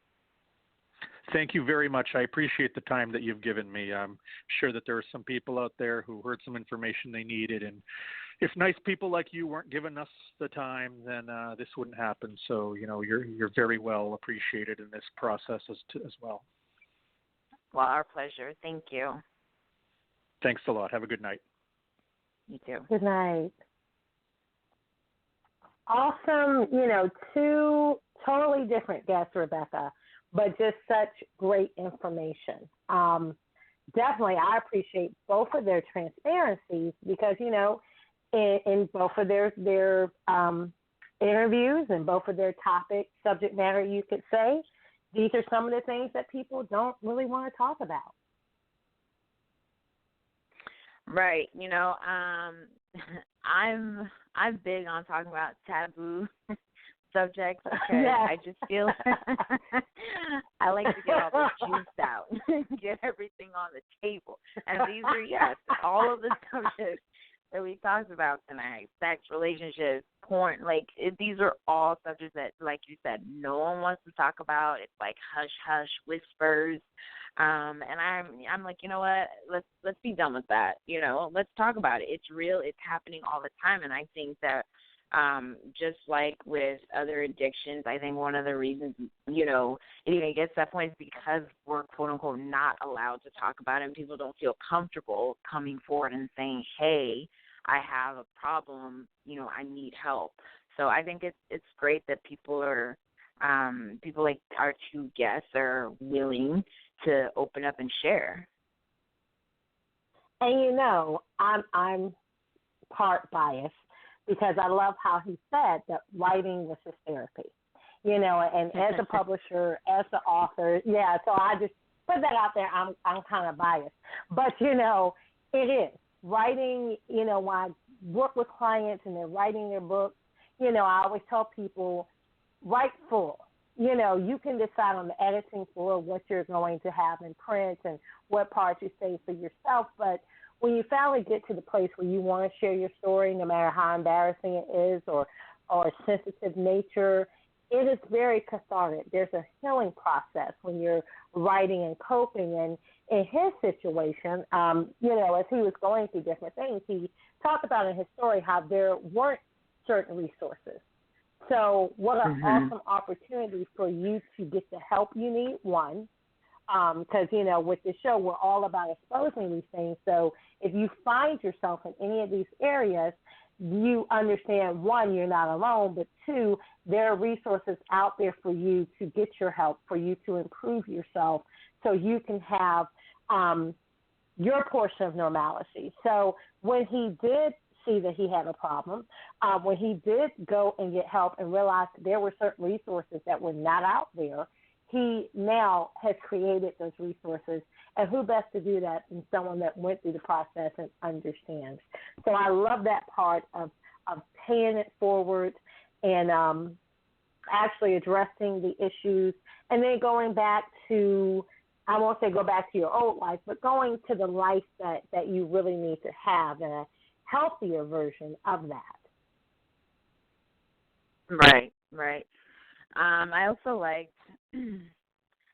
Thank you very much. I appreciate the time that you've given me. I'm sure that there are some people out there who heard some information they needed, and if nice people like you weren't giving us the time, then this wouldn't happen. So, you're very well appreciated in this process as well. Well, our pleasure. Thank you. Thanks a lot. Have a good night. You too. Good night. Awesome. Two totally different guests, Rebecca, but just such great information. Definitely, I appreciate both of their transparencies because, in both of their interviews and both of their subject matter, you could say, these are some of the things that people don't really want to talk about. Right. I'm big on talking about taboo subjects because I just feel I like to get all the juice out, get everything on the table. And these are, all of the subjects that we talked about tonight, sex, relationships, porn, these are all subjects that, like you said, no one wants to talk about. It's like hush, hush, whispers. And I'm like, you know what? Let's be done with that. Let's talk about it. It's real. It's happening all the time. And I think that, just like with other addictions, I think one of the reasons, it even gets to that point is because we're quote unquote not allowed to talk about it, and people don't feel comfortable coming forward and saying, hey, I have a problem, I need help. So I think it's great that people like our two guests are willing to open up and share. And I'm part biased because I love how he said that writing was his therapy. And as a publisher, as the author, so I just put that out there. I'm kind of biased. But, it is. Writing, when I work with clients and they're writing their books, I always tell people, write full. You can decide on the editing floor what you're going to have in print and what parts you save for yourself. But when you finally get to the place where you want to share your story, no matter how embarrassing it is or sensitive nature, it is very cathartic. There's a healing process when you're writing and coping. And in his situation, as he was going through different things, he talked about in his story how there weren't certain resources. So what an awesome opportunity for you to get the help you need, one, because, with the show, we're all about exposing these things. So if you find yourself in any of these areas, you understand, one, you're not alone, but two, there are resources out there for you to get your help, for you to improve yourself so you can have your portion of normalcy. So when he did see that he had a problem. When he did go and get help and realized there were certain resources that were not out there, he now has created those resources. And who best to do that than someone that went through the process and understands? So I love that part of paying it forward and actually addressing the issues, and then going back to, I won't say go back to your old life, but going to the life that you really need to have and a healthier version of that. Right. I also liked, I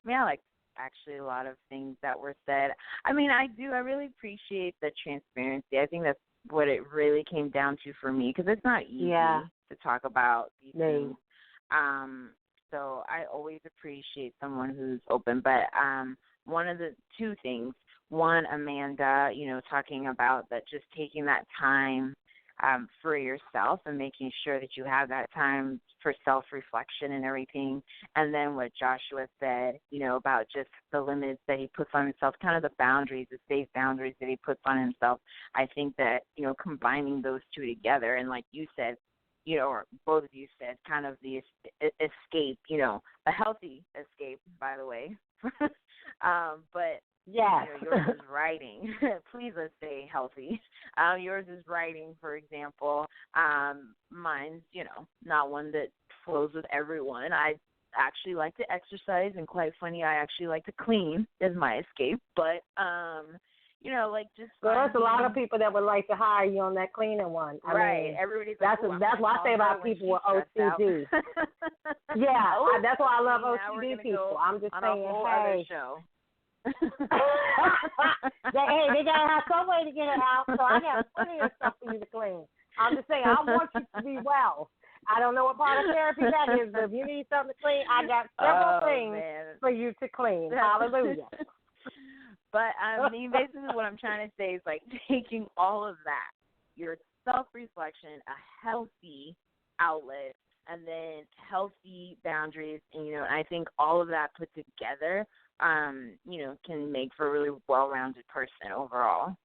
liked actually a lot of things that were said. I really appreciate the transparency. I think that's what it really came down to for me, because it's not easy to talk about these things. So I always appreciate someone who's open. But one of the two things, one, Amanda, talking about that, just taking that time for yourself and making sure that you have that time for self-reflection and everything. And then what Joshua said, about just the limits that he puts on himself, kind of the boundaries, the safe boundaries that he puts on himself. I think that, combining those two together, and like you said, or both of you said, kind of the escape, a healthy escape, by the way. But yes. Yours is writing. Please, let's stay healthy. Yours is writing, for example. Mine's, not one that flows with everyone. I actually like to exercise, and quite funny, I actually like to clean as my escape. But just there's a lot of people that would like to hire you on that cleaning one. I mean, everybody's that's like, that's what I say about people with OCD. That's why I love OCD people. I'm just saying, hey. Show. They gotta have some way to get it out. So I got plenty of stuff for you to clean. I'm just saying, I want you to be well. I don't know what part of therapy that is, but if you need something to clean, I got several things for you to clean. Hallelujah. But basically what I'm trying to say is, like, taking all of that, your self-reflection, a healthy outlet, and then healthy boundaries, and I think all of that put together, can make for a really well-rounded person overall.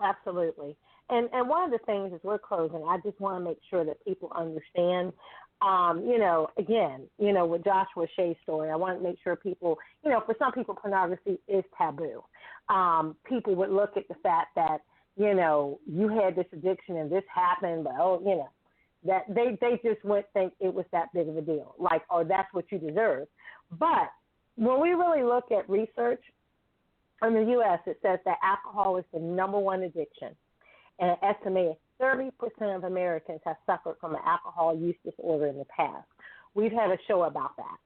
Absolutely. And one of the things as we're closing, I just want to make sure that people understand, with Joshua Shea's story, I want to make sure people, for some people, pornography is taboo. People would look at the fact that, you had this addiction and this happened, but, that they just wouldn't think it was that big of a deal, like, or that's what you deserve. But when we really look at research in the U.S., it says that alcohol is the number one addiction. And an estimated 30% of Americans have suffered from an alcohol use disorder in the past. We've had a show about that.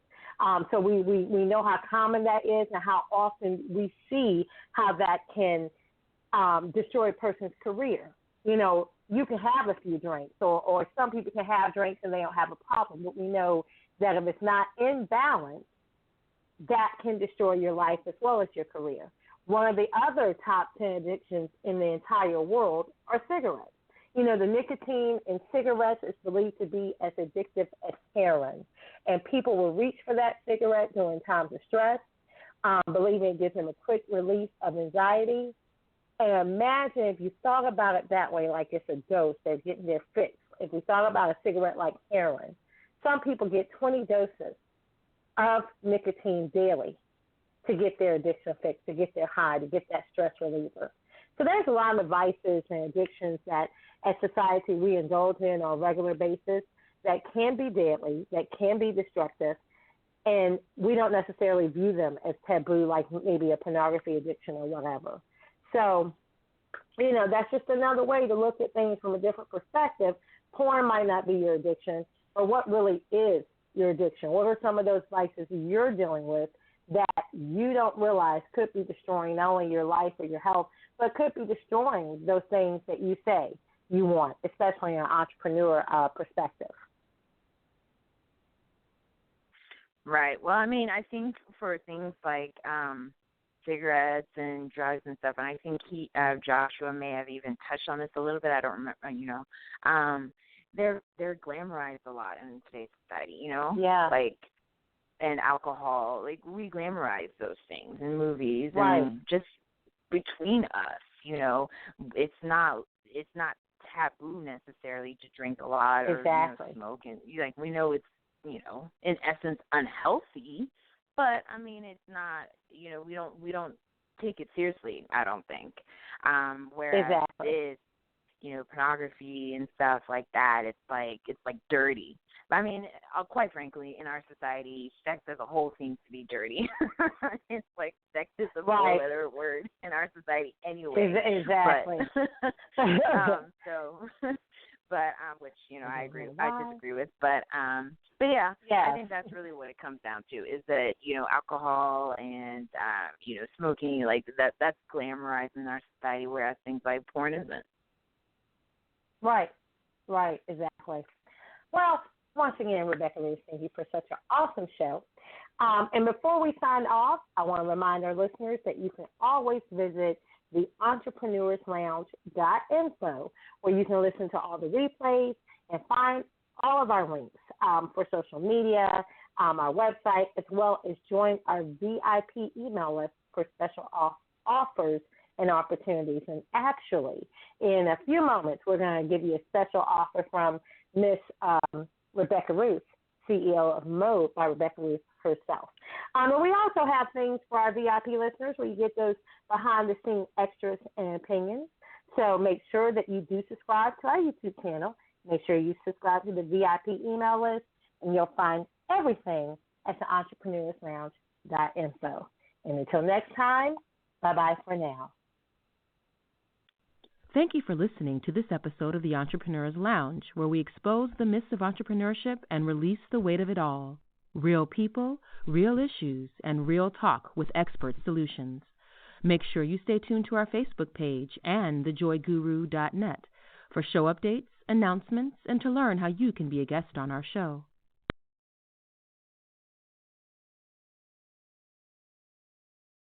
So we know how common that is and how often we see how that can destroy a person's career. You can have a few drinks, or some people can have drinks and they don't have a problem, but we know that if it's not in balance, that can destroy your life as well as your career. One of the other top 10 addictions in the entire world are cigarettes. The nicotine in cigarettes is believed to be as addictive as heroin, and people will reach for that cigarette during times of stress, believing it gives them a quick relief of anxiety. And imagine if you thought about it that way, like it's a dose, they're getting their fix. If we thought about a cigarette like heroin, some people get 20 doses of nicotine daily to get their addiction fix, to get their high, to get that stress reliever. So there's a lot of vices and addictions that as society we indulge in on a regular basis that can be deadly, that can be destructive, and we don't necessarily view them as taboo like maybe a pornography addiction or whatever. So, that's just another way to look at things from a different perspective. Porn might not be your addiction, but what really is your addiction? What are some of those vices you're dealing with that you don't realize could be destroying not only your life or your health, but could be destroying those things that you say you want, especially in an entrepreneur perspective? Right. Well, I think for things like cigarettes and drugs and stuff, and I think Joshua may have even touched on this a little bit. I don't remember. They're glamorized a lot in today's society. Yeah. Like, and alcohol, like we glamorize those things in movies, right. And just between us, it's not it's not taboo necessarily to drink a lot or smoke, and like we know it's in essence unhealthy, but I mean it's not we don't take it seriously, I don't think. Whereas this, pornography and stuff like that, it's like dirty. I mean, quite frankly, in our society, sex as a whole seems to be dirty. It's like sex is a four-letter word in our society anyway. Exactly. But which I agree, I disagree with. But yeah, I think that's really what it comes down to is that alcohol and smoking, like that's glamorized in our society, whereas things like porn isn't. Right, exactly. Well, once again, Rebecca Ruth, thank you for such an awesome show. And before we sign off, I want to remind our listeners that you can always visit the entrepreneurslounge.info, where you can listen to all the replays and find all of our links for social media, our website, as well as join our VIP email list for special offers and opportunities. And actually, in a few moments, we're going to give you a special offer from Miss Rebecca Ruth, CEO of Mode by Rebecca Ruth herself. And we also have things for our VIP listeners where you get those behind-the-scenes extras and opinions. So make sure that you do subscribe to our YouTube channel. Make sure you subscribe to the VIP email list, and you'll find everything at the entrepreneurslounge.info. And until next time, bye-bye for now. Thank you for listening to this episode of the Entrepreneur's Lounge, where we expose the myths of entrepreneurship and release the weight of it all. Real people, real issues, and real talk with expert solutions. Make sure you stay tuned to our Facebook page and thejoyguru.net for show updates, announcements, and to learn how you can be a guest on our show.